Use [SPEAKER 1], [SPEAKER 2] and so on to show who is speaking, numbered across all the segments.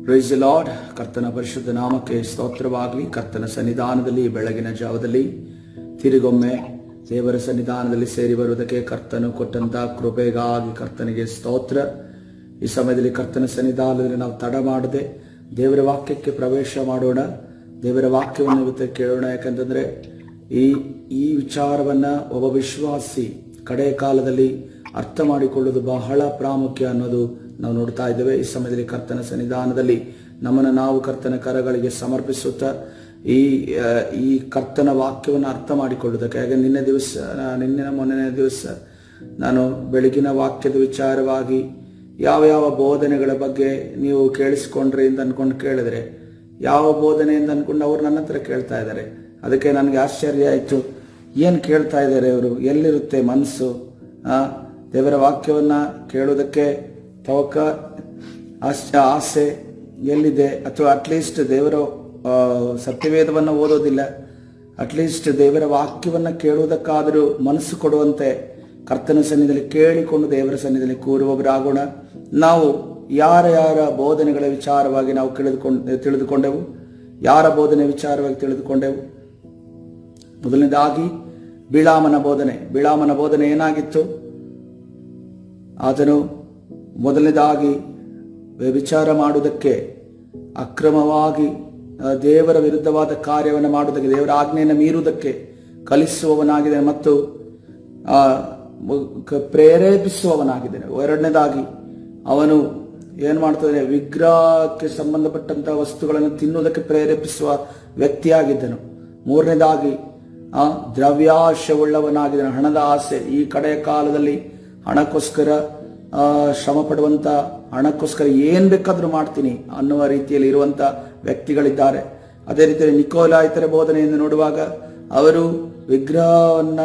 [SPEAKER 1] Price the lord. ಕರ್ತನ ಪರಿಶುದ್ಧ ನಾಮಕ್ಕೆ ಸ್ತೋತ್ರವಾಗಲಿ. ಕರ್ತನ ಸನ್ನಿಧಾನದಲ್ಲಿ ಬೆಳಗಿನ ಜಾವದಲ್ಲಿ ತಿರುಗೊಮ್ಮೆ ದೇವರ ಸನ್ನಿಧಾನದಲ್ಲಿ ಸೇರಿ ಬರುವುದಕ್ಕೆ ಕರ್ತನು ಕೊಟ್ಟಂತಹ ಕೃಪೆಗಾಗಿ ಕರ್ತನಿಗೆ ಸ್ತೋತ್ರ. ಈ ಸಮಯದಲ್ಲಿ ಕರ್ತನ ಸನ್ನಿಧಾನದಲ್ಲಿ ನಾವು ತಡ ಮಾಡದೆ ದೇವರ ವಾಕ್ಯಕ್ಕೆ ಪ್ರವೇಶ ಮಾಡೋಣ. ದೇವರ ವಾಕ್ಯವನ್ನು ಇವತ್ತು ಕೇಳೋಣ. ಯಾಕಂತಂದ್ರೆ ಈ ವಿಚಾರವನ್ನ ಒಬ್ಬ ವಿಶ್ವಾಸಿ ಕಡೆ ಕಾಲದಲ್ಲಿ ಅರ್ಥ ಮಾಡಿಕೊಳ್ಳುವುದು ಬಹಳ ಪ್ರಾಮುಖ್ಯ ಅನ್ನೋದು ನಾವು ನೋಡ್ತಾ ಇದ್ದೇವೆ. ಈ ಸಮಯದಲ್ಲಿ ಕರ್ತನ ಸನ್ನಿಧಾನದಲ್ಲಿ ನಮ್ಮನ್ನು ನಾವು ಕರ್ತನ ಕರಗಳಿಗೆ ಸಮರ್ಪಿಸುತ್ತಾ ಈ ಕರ್ತನ ವಾಕ್ಯವನ್ನು ಅರ್ಥ ಮಾಡಿಕೊಳ್ಳುವುದಕ್ಕೆ. ಹಾಗೆ ಮೊನ್ನೆ ದಿವಸ ನಾನು ಬೆಳಗಿನ ವಾಕ್ಯದ ವಿಚಾರವಾಗಿ ಯಾವ ಬೋಧನೆಗಳ ಬಗ್ಗೆ ನೀವು ಕೇಳಿಸಿಕೊಂಡ್ರಿ ಅಂತ ಅನ್ಕೊಂಡು ಕೇಳಿದ್ರೆ, ಯಾವ ಬೋಧನೆ ಅಂತ ಅನ್ಕೊಂಡು ಅವ್ರು ನನ್ನ ಹತ್ರ ಕೇಳ್ತಾ ಇದ್ದಾರೆ. ಅದಕ್ಕೆ ನನಗೆ ಆಶ್ಚರ್ಯ ಆಯಿತು. ಏನು ಕೇಳ್ತಾ ಇದ್ದಾರೆ ಅವರು? ಎಲ್ಲಿರುತ್ತೆ ಮನಸ್ಸು? ದೇವರ ವಾಕ್ಯವನ್ನ ಕೇಳುವುದಕ್ಕೆ ತವಕ ಆಸೆ ಎಲ್ಲಿದೆ? ಅಥವಾ ಅಟ್ಲೀಸ್ಟ್ ದೇವರ ಸತ್ಯವೇದವನ್ನು ಓದೋದಿಲ್ಲ, ಅಟ್ಲೀಸ್ಟ್ ದೇವರ ವಾಕ್ಯವನ್ನ ಕೇಳುವುದಕ್ಕಾದರೂ ಮನಸ್ಸು ಕೊಡುವಂತೆ ಕರ್ತನ ಸನ್ನಿಧಿಯಲ್ಲಿ ಕೇಳಿಕೊಂಡು ದೇವರ ಸನ್ನಿಧಿಯಲ್ಲಿ ಕೂರುವವರಾಗೋಣ. ನಾವು ಯಾರ ಬೋಧನೆಗಳ ವಿಚಾರವಾಗಿ ನಾವು ತಿಳಿದುಕೊಂಡೆವು? ಯಾರ ಬೋಧನೆ ವಿಚಾರವಾಗಿ ತಿಳಿದುಕೊಂಡೆವು? ಮೊದಲನೇದಾಗಿ ಬಿಳಾಮನ ಬೋಧನೆ ಏನಾಗಿತ್ತು? ಆತನು ಮೊದಲನೇದಾಗಿ ವ್ಯಭಿಚಾರ ಮಾಡುವುದಕ್ಕೆ, ಅಕ್ರಮವಾಗಿ ದೇವರ ವಿರುದ್ಧವಾದ ಕಾರ್ಯವನ್ನು ಮಾಡುವುದಕ್ಕೆ, ದೇವರ ಆಜ್ಞೆಯನ್ನು ಮೀರುವುದಕ್ಕೆ ಕಲಿಸುವವನಾಗಿದ್ದಾನೆ ಮತ್ತು ಪ್ರೇರೇಪಿಸುವವನಾಗಿದ್ದಾನೆ. ಎರಡನೇದಾಗಿ ಅವನು ಏನು ಮಾಡ್ತಾನೆ? ವಿಗ್ರಹಕ್ಕೆ ಸಂಬಂಧಪಟ್ಟಂತಹ ವಸ್ತುಗಳನ್ನು ತಿನ್ನುವುದಕ್ಕೆ ಪ್ರೇರೇಪಿಸುವ ವ್ಯಕ್ತಿಯಾಗಿದ್ದನು. ಮೂರನೇದಾಗಿ ದ್ರವ್ಯಾಶವುಳ್ಳವನಾಗಿದ್ದಾನೆ, ಹಣದ ಆಸೆ. ಈ ಕಡೆಯ ಕಾಲದಲ್ಲಿ ಹಣಕ್ಕೋಸ್ಕರ ಶ್ರಮ ಪಡುವಂತ, ಹಣಕ್ಕೋಸ್ಕರ ಏನ್ ಬೇಕಾದ್ರೂ ಮಾಡ್ತೀನಿ ಅನ್ನುವ ರೀತಿಯಲ್ಲಿ ಇರುವಂತ ವ್ಯಕ್ತಿಗಳಿದ್ದಾರೆ. ಅದೇ ರೀತಿಯಲ್ಲಿ ನಿಕೋಲಾಯಿತರ ಬೋಧನೆಯನ್ನು ನೋಡುವಾಗ ಅವರು ವಿಗ್ರಹವನ್ನ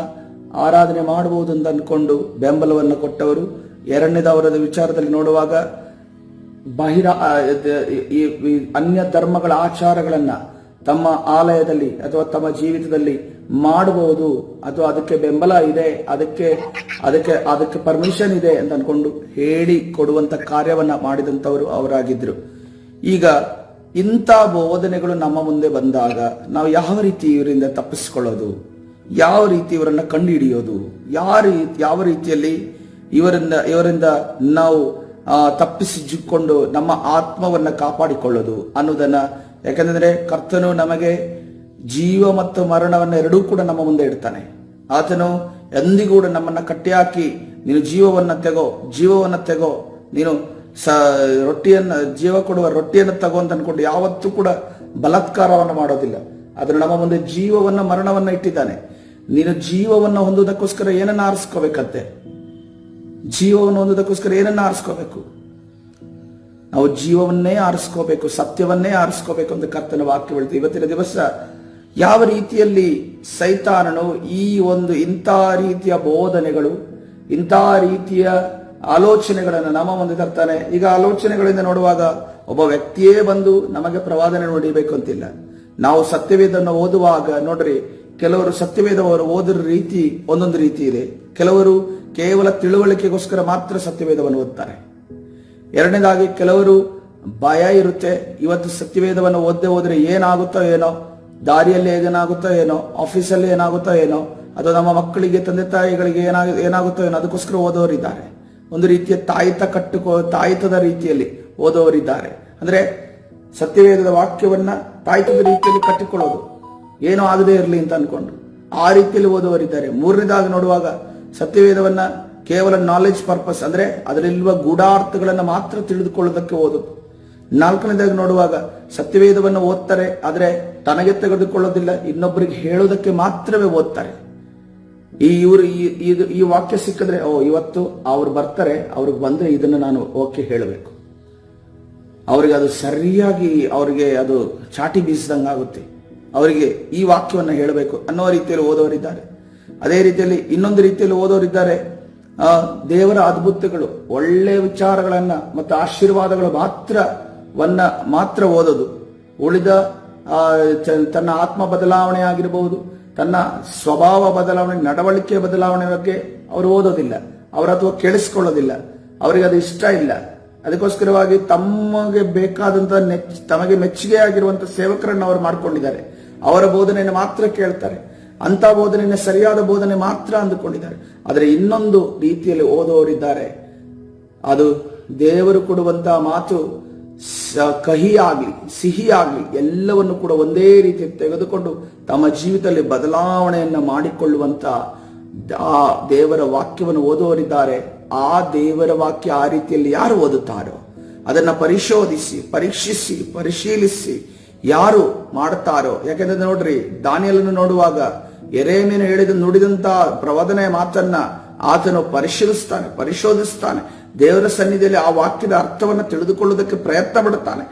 [SPEAKER 1] ಆರಾಧನೆ ಮಾಡಬಹುದು ಅಂತ ಅನ್ಕೊಂಡು ಬೆಂಬಲವನ್ನು ಕೊಟ್ಟವರು. ಎರಡನೇದು ಅವರ ವಿಚಾರದಲ್ಲಿ ನೋಡುವಾಗ ಅನ್ಯ ಧರ್ಮಗಳ ಆಚಾರಗಳನ್ನ ತಮ್ಮ ಆಲಯದಲ್ಲಿ ಅಥವಾ ತಮ್ಮ ಜೀವಿತದಲ್ಲಿ ಮಾಡಬಹುದು, ಅಥವಾ ಅದಕ್ಕೆ ಬೆಂಬಲ ಇದೆ, ಅದಕ್ಕೆ ಪರ್ಮಿಷನ್ ಇದೆ ಅಂತ ಅನ್ಕೊಂಡು ಹೇಳಿ ಕೊಡುವಂತ ಕಾರ್ಯವನ್ನ ಮಾಡಿದಂತವರು ಅವರಾಗಿದ್ರು. ಈಗ ಇಂಥ ಬೋಧನೆಗಳು ನಮ್ಮ ಮುಂದೆ ಬಂದಾಗ ನಾವು ಯಾವ ರೀತಿ ಇವರಿಂದ ತಪ್ಪಿಸಿಕೊಳ್ಳೋದು? ಯಾವ ರೀತಿ ಇವರನ್ನ ಕಂಡುಹಿಡಿಯೋದು? ಯಾವ ರೀತಿಯಲ್ಲಿ ಇವರಿಂದ ನಾವು ತಪ್ಪಿಸಿಕೊಂಡು ನಮ್ಮ ಆತ್ಮವನ್ನ ಕಾಪಾಡಿಕೊಳ್ಳೋದು ಅನ್ನೋದನ್ನ. ಯಾಕಂದ್ರೆ ಕರ್ತನು ನಮಗೆ ಜೀವ ಮತ್ತು ಮರಣವನ್ನ ಎರಡೂ ಕೂಡ ನಮ್ಮ ಮುಂದೆ ಇಡ್ತಾನೆ. ಆತನು ಎಂದಿಗೂ ಕೂಡ ನಮ್ಮನ್ನ ಕಟ್ಟಿಹಾಕಿ ನೀನು ಜೀವವನ್ನ ತೆಗೋ, ನೀನು ಜೀವ ಕೊಡುವ ರೊಟ್ಟಿಯನ್ನು ತಗೋ ಅಂತ ಅನ್ಕೊಂಡು ಯಾವತ್ತೂ ಕೂಡ ಬಲಾತ್ಕಾರವನ್ನು ಮಾಡೋದಿಲ್ಲ. ಅದನ್ನು ನಮ್ಮ ಮುಂದೆ ಜೀವವನ್ನ ಮರಣವನ್ನ ಇಟ್ಟಿದ್ದಾನೆ. ನೀನು ಜೀವವನ್ನ ಹೊಂದುವುದಕ್ಕೋಸ್ಕರ ಏನನ್ನ ಆರಿಸ್ಕೋಬೇಕಂತೆ? ಜೀವವನ್ನು ಹೊಂದುವುದಕ್ಕೋಸ್ಕರ ಏನನ್ನ ಆರಿಸ್ಕೋಬೇಕು? ನಾವು ಜೀವವನ್ನೇ ಆರಿಸ್ಕೋಬೇಕು, ಸತ್ಯವನ್ನೇ ಆರಿಸ್ಕೋಬೇಕು ಅಂತ ಕರ್ತನ ವಾಕ್ಯ ಹೇಳ್ತೀವಿ. ಇವತ್ತಿನ ದಿವಸ ಯಾವ ರೀತಿಯಲ್ಲಿ ಸೈತಾನನು ಇಂಥ ರೀತಿಯ ಬೋಧನೆಗಳು, ಇಂಥ ರೀತಿಯ ಆಲೋಚನೆಗಳನ್ನು ನಮ್ಮ ಮುಂದೆ ತರ್ತಾನೆ. ಈಗ ಆಲೋಚನೆಗಳಿಂದ ನೋಡುವಾಗ ಒಬ್ಬ ವ್ಯಕ್ತಿಯೇ ಬಂದು ನಮಗೆ ಪ್ರವಾದನೆ ನುಡಿಬೇಕು ಅಂತಿಲ್ಲ. ನಾವು ಸತ್ಯವೇದವನ್ನು ಓದುವಾಗ ನೋಡ್ರಿ, ಕೆಲವರು ಸತ್ಯವೇದವರು ಓದುವ ರೀತಿ ಒಂದೊಂದು ರೀತಿ ಇದೆ. ಕೆಲವರು ಕೇವಲ ತಿಳುವಳಿಕೆಗೋಸ್ಕರ ಮಾತ್ರ ಸತ್ಯವೇದವನ್ನು ಓದ್ತಾರೆ. ಎರಡನೇದಾಗಿ ಕೆಲವರು ಭಯ ಇರುತ್ತೆ. ಇವತ್ತು ಸತ್ಯವೇದವನ್ನು ಓದದೆ ಹೋದ್ರೆ ಏನಾಗುತ್ತೋ ಏನೋ, ದಾರಿಯಲ್ಲಿ ಏನಾಗುತ್ತೋ ಏನೋ, ಆಫೀಸಲ್ಲಿ ಏನಾಗುತ್ತೋ ಏನೋ, ಅಥವಾ ನಮ್ಮ ಮಕ್ಕಳಿಗೆ, ತಂದೆ ತಾಯಿಗಳಿಗೆ ಏನಾಗುತ್ತೋ ಏನೋ, ಅದಕ್ಕೋಸ್ಕರ ಓದೋರಿದ್ದಾರೆ. ಒಂದು ರೀತಿಯ ತಾಯಿತದ ರೀತಿಯಲ್ಲಿ ಓದೋರಿದ್ದಾರೆ. ಅಂದ್ರೆ ಸತ್ಯವೇದದ ವಾಕ್ಯವನ್ನ ತಾಯಿತದ ರೀತಿಯಲ್ಲಿ ಕಟ್ಟಿಕೊಳ್ಳೋದು, ಏನೋ ಆಗದೇ ಇರಲಿ ಅಂತ ಅನ್ಕೊಂಡು ಆ ರೀತಿಯಲ್ಲಿ ಓದುವರಿದ್ದಾರೆ. ಮೂರನೇದಾಗಿ ನೋಡುವಾಗ ಸತ್ಯವೇದವನ್ನ ಕೇವಲ ನಾಲೆಜ್ ಪರ್ಪಸ್, ಅಂದ್ರೆ ಅದರಲ್ಲಿರುವ ಗೂಢಾರ್ಥಗಳನ್ನ ಮಾತ್ರ ತಿಳಿದುಕೊಳ್ಳೋದಕ್ಕೆ ಓದುದು. ನಾಲ್ಕನೇದಾಗಿ ನೋಡುವಾಗ ಸತ್ಯವೇದವನ್ನು ಓದ್ತಾರೆ, ಆದ್ರೆ ತನಗೆ ತೆಗೆದುಕೊಳ್ಳೋದಿಲ್ಲ, ಇನ್ನೊಬ್ಬರಿಗೆ ಹೇಳೋದಕ್ಕೆ ಮಾತ್ರವೇ ಓದ್ತಾರೆ. ಈ ವಾಕ್ಯ ಸಿಕ್ಕಿದ್ರೆ ಇವತ್ತು ಅವ್ರು ಬರ್ತಾರೆ, ಅವ್ರಿಗೆ ಬಂದ್ರೆ ಇದನ್ನು ನಾನು ಓಕೆ ಹೇಳಬೇಕು, ಅವರಿಗೆ ಅದು ಸರಿಯಾಗಿ ಅವರಿಗೆ ಅದು ಚಾಟಿ ಬೀಸಿದಂಗಾಗುತ್ತೆ, ಅವರಿಗೆ ಈ ವಾಕ್ಯವನ್ನು ಹೇಳಬೇಕು ಅನ್ನೋ ರೀತಿಯಲ್ಲಿ ಓದೋರಿದ್ದಾರೆ. ಅದೇ ರೀತಿಯಲ್ಲಿ ಇನ್ನೊಂದು ರೀತಿಯಲ್ಲಿ ಓದೋರಿದ್ದಾರೆ, ದೇವರ ಅದ್ಭುತಗಳು, ಒಳ್ಳೆಯ ವಿಚಾರಗಳನ್ನ ಮತ್ತು ಆಶೀರ್ವಾದಗಳು ಮಾತ್ರ ಓದೋದು. ಉಳಿದ ತನ್ನ ಆತ್ಮ ಬದಲಾವಣೆ ಆಗಿರಬಹುದು, ತನ್ನ ಸ್ವಭಾವ ಬದಲಾವಣೆ, ನಡವಳಿಕೆ ಬದಲಾವಣೆ ಬಗ್ಗೆ ಅವರು ಓದೋದಿಲ್ಲ, ಅಥವಾ ಕೇಳಿಸ್ಕೊಳ್ಳೋದಿಲ್ಲ, ಅವರಿಗೆ ಅದು ಇಷ್ಟ ಇಲ್ಲ. ಅದಕ್ಕೋಸ್ಕರವಾಗಿ ತಮಗೆ ಬೇಕಾದಂತ ತಮಗೆ ಮೆಚ್ಚುಗೆ ಆಗಿರುವಂತ ಸೇವಕರನ್ನು ಅವರು ಮಾಡ್ಕೊಂಡಿದ್ದಾರೆ. ಅವರ ಬೋಧನೆಯನ್ನು ಮಾತ್ರ ಕೇಳ್ತಾರೆ, ಅಂತ ಬೋಧನೆಯನ್ನು ಸರಿಯಾದ ಬೋಧನೆ ಮಾತ್ರ ಅಂದುಕೊಂಡಿದ್ದಾರೆ. ಆದರೆ ಇನ್ನೊಂದು ರೀತಿಯಲ್ಲಿ ಓದುವವರಿದ್ದಾರೆ, ಅದು ದೇವರು ಕೊಡುವಂತಹ ಮಾತು ಕಹಿ ಆಗ್ಲಿ ಸಿಹಿ ಆಗ್ಲಿ ಎಲ್ಲವನ್ನು ಕೂಡ ಒಂದೇ ರೀತಿ ತೆಗೆದುಕೊಂಡು ತಮ್ಮ ಜೀವಿತದಲ್ಲಿ ಬದಲಾವಣೆಯನ್ನ ಮಾಡಿಕೊಳ್ಳುವಂತ ಆ ದೇವರ ವಾಕ್ಯವನ್ನು ಓದುವವರಿದ್ದಾರೆ. ಆ ದೇವರ ವಾಕ್ಯ ಆ ರೀತಿಯಲ್ಲಿ ಯಾರು ಓದುತ್ತಾರೋ, ಅದನ್ನ ಪರಿಶೋಧಿಸಿ ಪರೀಕ್ಷಿಸಿ ಪರಿಶೀಲಿಸಿ ಯಾರು ಮಾಡುತ್ತಾರೋ. ಯಾಕೆಂದ್ರೆ ನೋಡ್ರಿ, ದಾನಿಯೇಲನ್ನು ನೋಡುವಾಗ ಯೆರೆಮೀಯನು ನುಡಿದಂತ ಪ್ರವಾದನೆಯ ಮಾತನ್ನ ಆತನು ಪರಿಶೋಧಿಸ್ತಾನೆ. ದೇವರ ಸನ್ನಿಧಿಯಲ್ಲಿ ಆ ವಾಕ್ಯದ ಅರ್ಥವನ್ನು ತಿಳಿದುಕೊಳ್ಳುವುದಕ್ಕೆ ಪ್ರಯತ್ನ ಪಡುತ್ತಾನೆ.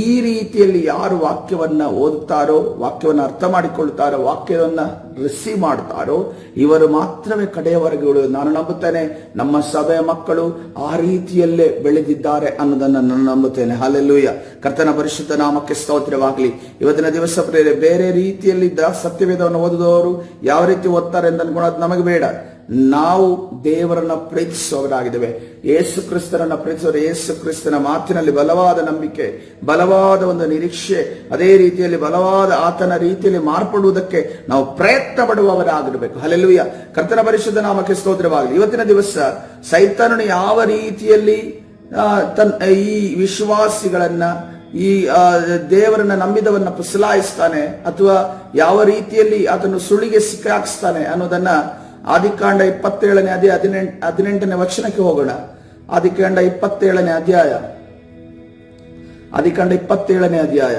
[SPEAKER 1] ಈ ರೀತಿಯಲ್ಲಿ ಯಾರು ವಾಕ್ಯವನ್ನ ಓದುತ್ತಾರೋ, ವಾಕ್ಯವನ್ನು ಅರ್ಥ ಮಾಡಿಕೊಳ್ಳುತ್ತಾರೋ, ವಾಕ್ಯವನ್ನ ರಿಸೀವ್ ಮಾಡುತ್ತಾರೋ, ಇವರು ಮಾತ್ರವೇ ಕಡೆಯವರೆಗೆ ಉಳಿಯುವುದು. ನಾನು ನಂಬುತ್ತೇನೆ ನಮ್ಮ ಸಭೆಯ ಮಕ್ಕಳು ಆ ರೀತಿಯಲ್ಲೇ ಬೆಳೆದಿದ್ದಾರೆ ಅನ್ನೋದನ್ನ ನಾನು ನಂಬುತ್ತೇನೆ. ಹಲ್ಲೆಲೂಯಾ. ಕರ್ತನ ಪರಿಶುದ್ಧ ನಾಮಕ್ಕೆ ಸ್ತೋತ್ರವಾಗಲಿ. ಇವತ್ತಿನ ದಿವಸ ಬೇರೆ ರೀತಿಯಲ್ಲಿ ಸತ್ಯವೇದವನ್ನು ಓದುವವರು ಯಾವ ರೀತಿ ಓದ್ತಾರೆ ಅಂತ ಅನ್ಕೊಳ್ಳೋದು ನಮಗೆ ಬೇಡ. ನಾವು ದೇವರನ್ನ ಪ್ರೀತಿಸುವವರಾಗಿದ್ದೇವೆ, ಯೇಸು ಕ್ರಿಸ್ತನನ್ನ ಪ್ರೀತಿಸುವರು. ಯೇಸು ಕ್ರಿಸ್ತನ ಮಾತಿನಲ್ಲಿ ಬಲವಾದ ನಂಬಿಕೆ, ಬಲವಾದ ಒಂದು ನಿರೀಕ್ಷೆ, ಅದೇ ರೀತಿಯಲ್ಲಿ ಬಲವಾದ ಆತನ ರೀತಿಯಲ್ಲಿ ಮಾರ್ಪಡುವುದಕ್ಕೆ ನಾವು ಪ್ರಯತ್ನ ಪಡುವವರಾಗಿರಬೇಕು. ಹಲ್ಲೆಲೂಯಾ. ಕರ್ತನ ಪರಿಶುದ್ಧ ನಾಮಕ್ಕೆ ಸ್ತೋತ್ರವಾಗಲಿ. ಇವತ್ತಿನ ದಿವಸ ಸೈತಾನನು ಯಾವ ರೀತಿಯಲ್ಲಿ ಈ ವಿಶ್ವಾಸಿಗಳನ್ನ, ಈ ದೇವರನ್ನ ನಂಬಿದವನ್ನ ಪುಸಲಾಯಿಸ್ತಾನೆ, ಅಥವಾ ಯಾವ ರೀತಿಯಲ್ಲಿ ಆತನು ಸುಳಿಗೆ ಸಿಕ್ಕಾಕಿಸ್ತಾನೆ ಅನ್ನೋದನ್ನ ಆದಿಕಾಂಡ 27ನೇ ಅಧ್ಯಾಯ 18ನೇ ವಚನಕ್ಕೆ ಹೋಗೋಣ. ಆದಿಕಾಂಡ 27ನೇ ಅಧ್ಯಾಯ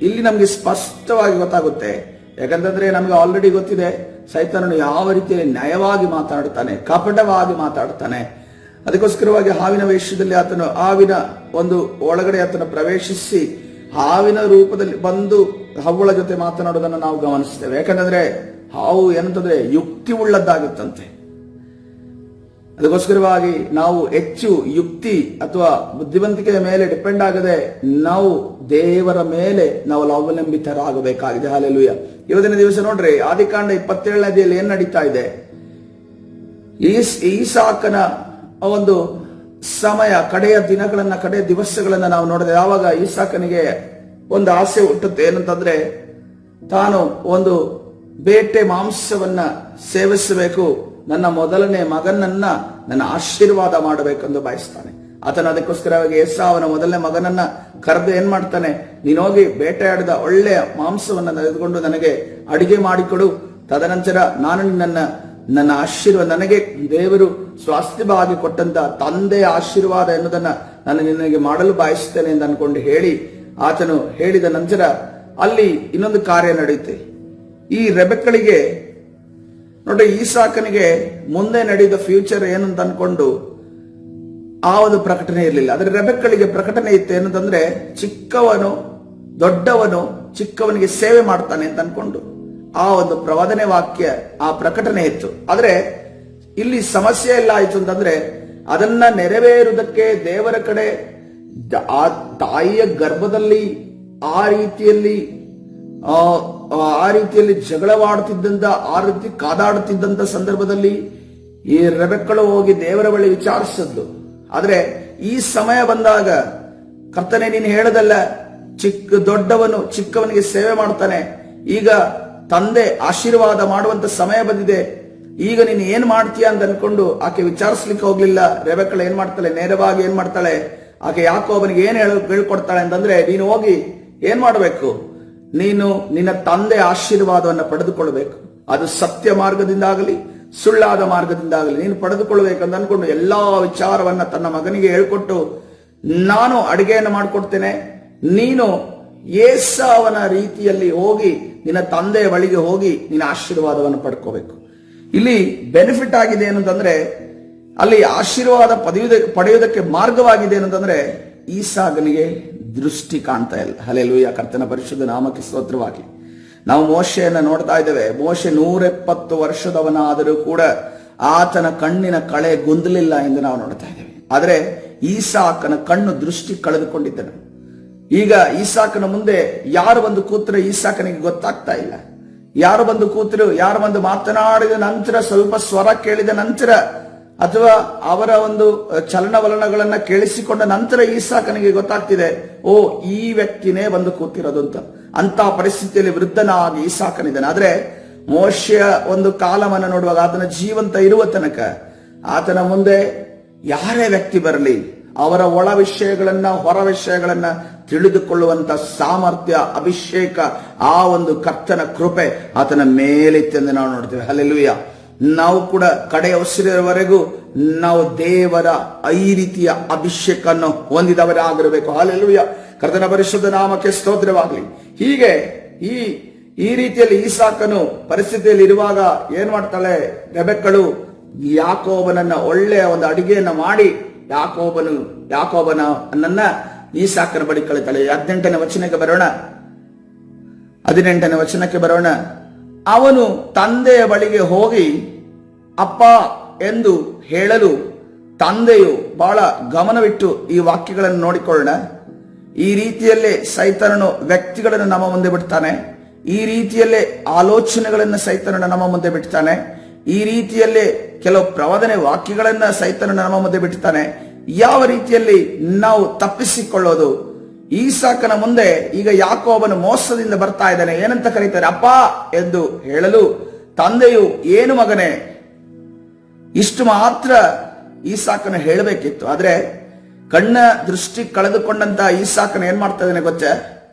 [SPEAKER 1] ಇಲ್ಲಿ ನಮ್ಗೆ ಸ್ಪಷ್ಟವಾಗಿ ಗೊತ್ತಾಗುತ್ತೆ. ಯಾಕಂತಂದ್ರೆ ನಮ್ಗೆ ಆಲ್ರೆಡಿ ಗೊತ್ತಿದೆ ಸೈತಾನನು ಯಾವ ರೀತಿಯಲ್ಲಿ ನಯವಾಗಿ ಮಾತಾಡ್ತಾನೆ, ಕಪಟವಾಗಿ ಮಾತಾಡ್ತಾನೆ. ಅದಕ್ಕೋಸ್ಕರವಾಗಿ ಹಾವಿನ ವೇಷದಲ್ಲಿ ಆತನು ಹಾವಿನ ಒಂದು ಒಳಗಡೆ ಆತನು ಪ್ರವೇಶಿಸಿ ಹಾವಿನ ರೂಪದಲ್ಲಿ ಬಂದು ಹವ್ವಳ ಜೊತೆ ಮಾತನಾಡೋದನ್ನು ನಾವು ಗಮನಿಸ್ತೇವೆ. ಯಾಕಂತಂದ್ರೆ ಹಾವು ಏನಂತಂದ್ರೆ ಯುಕ್ತಿ ಉಳ್ಳದ್ದಾಗುತ್ತಂತೆ. ಅದಕ್ಕೋಸ್ಕರವಾಗಿ ನಾವು ಹೆಚ್ಚು ಯುಕ್ತಿ ಅಥವಾ ಬುದ್ಧಿವಂತಿಕೆಯ ಮೇಲೆ ಡಿಪೆಂಡ್ ಆಗದೆ ನಾವು ದೇವರ ಮೇಲೆ ನಾವು ಅವಲಂಬಿತರಾಗಬೇಕಾಗಿದೆ. ಹಲ್ಲೆಲೂಯಾ. ಇವತ್ತಿನ ದಿವಸ ನೋಡ್ರಿ, ಆದಿಕಾಂಡ 27ನೇ ಅಧ್ಯಾಯದಲ್ಲಿ ಏನ್ ನಡೀತಾ ಇದೆ? ಈಸಾಕನ ಒಂದು ಸಮಯ, ಕಡೆಯ ದಿನಗಳನ್ನ, ಕಡೆಯ ದಿವಸಗಳನ್ನ ನಾವು ನೋಡಿದ್ರೆ, ಯಾವಾಗ ಈಸಾಕನಿಗೆ ಒಂದು ಆಸೆ ಹುಟ್ಟುತ್ತೆ, ಏನಂತಂದ್ರೆ ತಾನು ಒಂದು ಬೇಟೆ ಮಾಂಸವನ್ನ ಸೇವಿಸಬೇಕು, ನನ್ನ ಮೊದಲನೇ ಮಗನನ್ನ ನನ್ನ ಆಶೀರ್ವಾದ ಮಾಡಬೇಕೆಂದು ಬಯಸ್ತಾನೆ. ಆತನ ಅದಕ್ಕೋಸ್ಕರವಾಗಿ ಏಸಾವನ ಮೊದಲನೇ ಮಗನನ್ನ ಕರೆದು ಏನ್ ಮಾಡ್ತಾನೆ, ನೀನೋಗಿ ಬೇಟೆಯಾಡಿದ ಒಳ್ಳೆಯ ಮಾಂಸವನ್ನ ತೆಗೆದುಕೊಂಡು ನನಗೆ ಅಡಿಗೆ ಮಾಡಿಕೊಡು, ತದನಂತರ ನಾನು ನನ್ನ ಆಶೀರ್ವಾದ, ನನಗೆ ದೇವರು ಸ್ವಾಸ್ಥ್ಯವಾಗಿ ಕೊಟ್ಟಂತ ತಂದೆಯ ಆಶೀರ್ವಾದ ಎನ್ನುವುದನ್ನ ನಾನು ನಿನಗೆ ಮಾಡಲು ಬಯಸ್ತೇನೆ ಎಂದು ಅನ್ಕೊಂಡು ಹೇಳಿ ಆತನು ಹೇಳಿದ ನಂತರ ಅಲ್ಲಿ ಇನ್ನೊಂದು ಕಾರ್ಯ ನಡೆಯುತ್ತೆ. ಈ ರೆಬೆಕ್ಕಳಿಗೆ ನೋಡಿ, ಈಸಾಕನಿಗೆ ಮುಂದೆ ನಡೆದ ಫ್ಯೂಚರ್ ಏನಂತ ಅನ್ಕೊಂಡು ಆ ಒಂದು ಪ್ರಕಟಣೆ ಇರಲಿಲ್ಲ. ಆದ್ರೆ ರೆಬೆಕ್ಕಳಿಗೆ ಪ್ರಕಟಣೆ ಇತ್ತು. ಏನಂತಂದ್ರೆ ಚಿಕ್ಕವನು ದೊಡ್ಡವನು ಚಿಕ್ಕವನಿಗೆ ಸೇವೆ ಮಾಡ್ತಾನೆ ಅಂತ ಅನ್ಕೊಂಡು ಆ ಒಂದು ಪ್ರವಾದನೆ ವಾಕ್ಯ, ಆ ಪ್ರಕಟಣೆ ಇತ್ತು. ಆದ್ರೆ ಇಲ್ಲಿ ಸಮಸ್ಯೆ ಎಲ್ಲ ಆಯ್ತು ಅಂತಂದ್ರೆ, ಅದನ್ನ ನೆರವೇರುವುದಕ್ಕೆ ದೇವರ ಕಡೆ ಆ ತಾಯಿಯ ಗರ್ಭದಲ್ಲಿ ಆ ರೀತಿಯಲ್ಲಿ ಜಗಳವಾಡುತ್ತಿದ್ದಂತ, ಆ ರೀತಿ ಕಾದಾಡುತ್ತಿದ್ದಂತ ಸಂದರ್ಭದಲ್ಲಿ ಈ ರೆಬೆಕ್ಕಳು ಹೋಗಿ ದೇವರ ಬಳಿ ವಿಚಾರಿಸಿದ್ಲು. ಆದ್ರೆ ಈ ಸಮಯ ಬಂದಾಗ ಕರ್ತನೆ ನೀನು ಹೇಳದಲ್ಲ, ದೊಡ್ಡವನು ಚಿಕ್ಕವನಿಗೆ ಸೇವೆ ಮಾಡ್ತಾನೆ, ಈಗ ತಂದೆ ಆಶೀರ್ವಾದ ಮಾಡುವಂತ ಸಮಯ ಬಂದಿದೆ, ಈಗ ನೀನು ಏನ್ ಮಾಡ್ತೀಯ ಅಂತ ಅನ್ಕೊಂಡು ಆಕೆ ವಿಚಾರಿಸ್ಲಿಕ್ಕೆ ಹೋಗ್ಲಿಲ್ಲ. ರೆಬೆಕ್ಕಳು ಏನ್ ಮಾಡ್ತಾಳೆ, ನೇರವಾಗಿ ಏನ್ ಮಾಡ್ತಾಳೆ, ಆಕೆ ಯಾಕೋಬನಿಗೆ ಏನ್ ಹೇಳ್ಕೊಡ್ತಾಳೆ ಅಂತಂದ್ರೆ, ನೀನು ಹೋಗಿ ಏನ್ ಮಾಡಬೇಕು, ನೀನು ನಿನ್ನ ತಂದೆ ಆಶೀರ್ವಾದವನ್ನು ಪಡೆದುಕೊಳ್ಳಬೇಕು. ಅದು ಸತ್ಯ ಮಾರ್ಗದಿಂದಾಗಲಿ ಸುಳ್ಳಾದ ಮಾರ್ಗದಿಂದಾಗಲಿ ನೀನು ಪಡೆದುಕೊಳ್ಳಬೇಕಂತ ಅನ್ಕೊಂಡು ಎಲ್ಲಾ ವಿಚಾರವನ್ನ ತನ್ನ ಮಗನಿಗೆ ಹೇಳ್ಕೊಟ್ಟು, ನಾನು ಅಡಿಗೆಯನ್ನು ಮಾಡಿಕೊಡ್ತೇನೆ, ನೀನು ಏಸಾವನ ರೀತಿಯಲ್ಲಿ ಹೋಗಿ ನಿನ್ನ ತಂದೆಯ ಬಳಿಗೆ ಹೋಗಿ ನಿನ್ನ ಆಶೀರ್ವಾದವನ್ನು ಪಡ್ಕೋಬೇಕು. ಇಲ್ಲಿ ಬೆನಿಫಿಟ್ ಆಗಿದೆ ಏನಂತಂದ್ರೆ, ಅಲ್ಲಿ ಆಶೀರ್ವಾದ ಪಡೆಯುವುದಕ್ಕೆ ಮಾರ್ಗವಾಗಿದೆ ಏನಂತಂದ್ರೆ, ಈಸಾಕನಿಗೆ ದೃಷ್ಟಿ ಕಾಣ್ತಾ ಇಲ್ಲ. ಹಲ್ಲೆಲೂಯಾ. ಕರ್ತನ ಪರಿಶುದ್ಧ ನಾಮಕ್ಕೆ ಸ್ತೋತ್ರವಾಗಿ. ನಾವು ಮೋಶೆಯನ್ನ ನೋಡ್ತಾ ಇದ್ದೇವೆ. ಮೋಶೆ 170 ವರ್ಷದವನಾದರೂ ಕೂಡ ಆತನ ಕಣ್ಣಿನ ಕಳೆ ಗುಂದಲಿಲ್ಲ ಎಂದು ನಾವು ನೋಡ್ತಾ ಇದ್ದೇವೆ. ಆದ್ರೆ ಈಸಾಕನ ಕಣ್ಣು ದೃಷ್ಟಿ ಕಳೆದುಕೊಂಡಿದ್ದನು. ಈಗ ಈಸಾಕನ ಮುಂದೆ ಯಾರು ಬಂದು ಕೂತ್ರೆ ಈಸಾಕನಿಗೆ ಗೊತ್ತಾಗ್ತಾ ಇಲ್ಲ. ಯಾರು ಬಂದು ಕೂತರು, ಯಾರು ಬಂದು ಮಾತನಾಡಿದ ನಂತರ, ಸ್ವಲ್ಪ ಸ್ವರ ಕೇಳಿದ ನಂತರ ಅಥವಾ ಅವರ ಒಂದು ಚಲನವಲನಗಳನ್ನ ಕೇಳಿಸಿಕೊಂಡ ನಂತರ ಈಸಾಕನಿಗೆ ಗೊತ್ತಾಗ್ತಿದೆ, ಓ ಈ ವ್ಯಕ್ತಿನೇ ಬಂದು ಕೂತಿರೋದು ಅಂತ ಪರಿಸ್ಥಿತಿಯಲ್ಲಿ ವೃದ್ಧನಾಗಿ ಈಸಾಕನಿದ್ದಾನೆ. ಆದ್ರೆ ಮೋಶೆಯ ಒಂದು ಕಾಲವನ್ನು ನೋಡುವಾಗ ಆತನ ಜೀವಂತ ಇರುವ ತನಕ ಆತನ ಮುಂದೆ ಯಾರೇ ವ್ಯಕ್ತಿ ಬರಲಿ ಅವರ ಒಳ ವಿಷಯಗಳನ್ನ ಹೊರ ವಿಷಯಗಳನ್ನ ತಿಳಿದುಕೊಳ್ಳುವಂತ ಸಾಮರ್ಥ್ಯ, ಅಭಿಷೇಕ, ಆ ಒಂದು ಕರ್ತನ ಕೃಪೆ ಆತನ ಮೇಲಿತ್ತೆಂದು ನಾವು ನೋಡ್ತೇವೆ. ಹಲ್ಲೆಲೂಯಾ. ನಾವು ಕೂಡ ಕಡೆಯ ಉಸಿರಿನವರೆಗೂ ನಾವು ದೇವರ ಈ ರೀತಿಯ ಅಭಿಷೇಕವನ್ನು ಹೊಂದಿದವರಾಗಿರಬೇಕು. ಹಲ್ಲೆಲೂಯಾ. ಕರ್ತನ ಪರಿಶುದ್ಧ ನಾಮಕ್ಕೆ ಸ್ತೋತ್ರವಾಗಲಿ. ಹೀಗೆ ಈ ರೀತಿಯಲ್ಲಿ ಈಸಾಕನು ಪರಿಸ್ಥಿತಿಯಲ್ಲಿ ಇರುವಾಗ ಏನ್ ಮಾಡ್ತಾಳೆ, ರೆಬೆಕ್ಕಳು ಯಾಕೋಬನನ್ನ ಒಳ್ಳೆಯ ಒಂದು ಅಡಿಗೆಯನ್ನ ಮಾಡಿ ಯಾಕೋಬನನ್ನ ಈಸಾಕನ ಬಳಿ ಕಳಿತಾಳೆ. 18ನೇ ವಚನಕ್ಕೆ ಬರೋಣ. ಅವನು ತಂದೆಯ ಬಳಿಗೆ ಹೋಗಿ ಅಪ್ಪ ಎಂದು ಹೇಳಲು ತಂದೆಯು ಬಹಳ ಗಮನವಿಟ್ಟು ಈ ವಾಕ್ಯಗಳನ್ನು ನೋಡಿಕೊಳ್ಳೋಣ. ಈ ರೀತಿಯಲ್ಲೇ ಸೈತಾನನು ವ್ಯಕ್ತಿಗಳನ್ನು ನಮ್ಮ ಮುಂದೆ ಬಿಡ್ತಾನೆ. ಈ ರೀತಿಯಲ್ಲೇ ಆಲೋಚನೆಗಳನ್ನು ಸೈತಾನನು ನಮ್ಮ ಮುಂದೆ ಬಿಡ್ತಾನೆ. ಈ ರೀತಿಯಲ್ಲೇ ಕೆಲವು ಪ್ರವಾದನೆ ವಾಕ್ಯಗಳನ್ನ ಸೈತಾನನು ನಮ್ಮ ಮುಂದೆ ಬಿಡ್ತಾನೆ. ಯಾವ ರೀತಿಯಲ್ಲಿ ನಾವು ತಪ್ಪಿಸಿಕೊಳ್ಳೋದು? ಈಸಾಕನ ಮುಂದೆ ಈಗ ಯಾಕೋಬನು ಮೋಸದಿಂದ ಬರ್ತಾ ಇದ್ದಾನೆ. ಏನಂತ ಕರೀತಾರೆ? ಅಪ್ಪ ಎಂದು ಹೇಳಲು ತಂದೆಯು ಏನು ಮಗನೇ, ಇಷ್ಟು ಮಾತ್ರ ಈಸಾಕನು ಹೇಳಬೇಕಿತ್ತು. ಆದ್ರೆ ಕಣ್ಣ ದೃಷ್ಟಿ ಕಳೆದುಕೊಂಡಂತ ಈಸಾಕನ ಏನ್ ಮಾಡ್ತಾ ಇದ್ದಾನೆ ಗೊತ್ತೇ?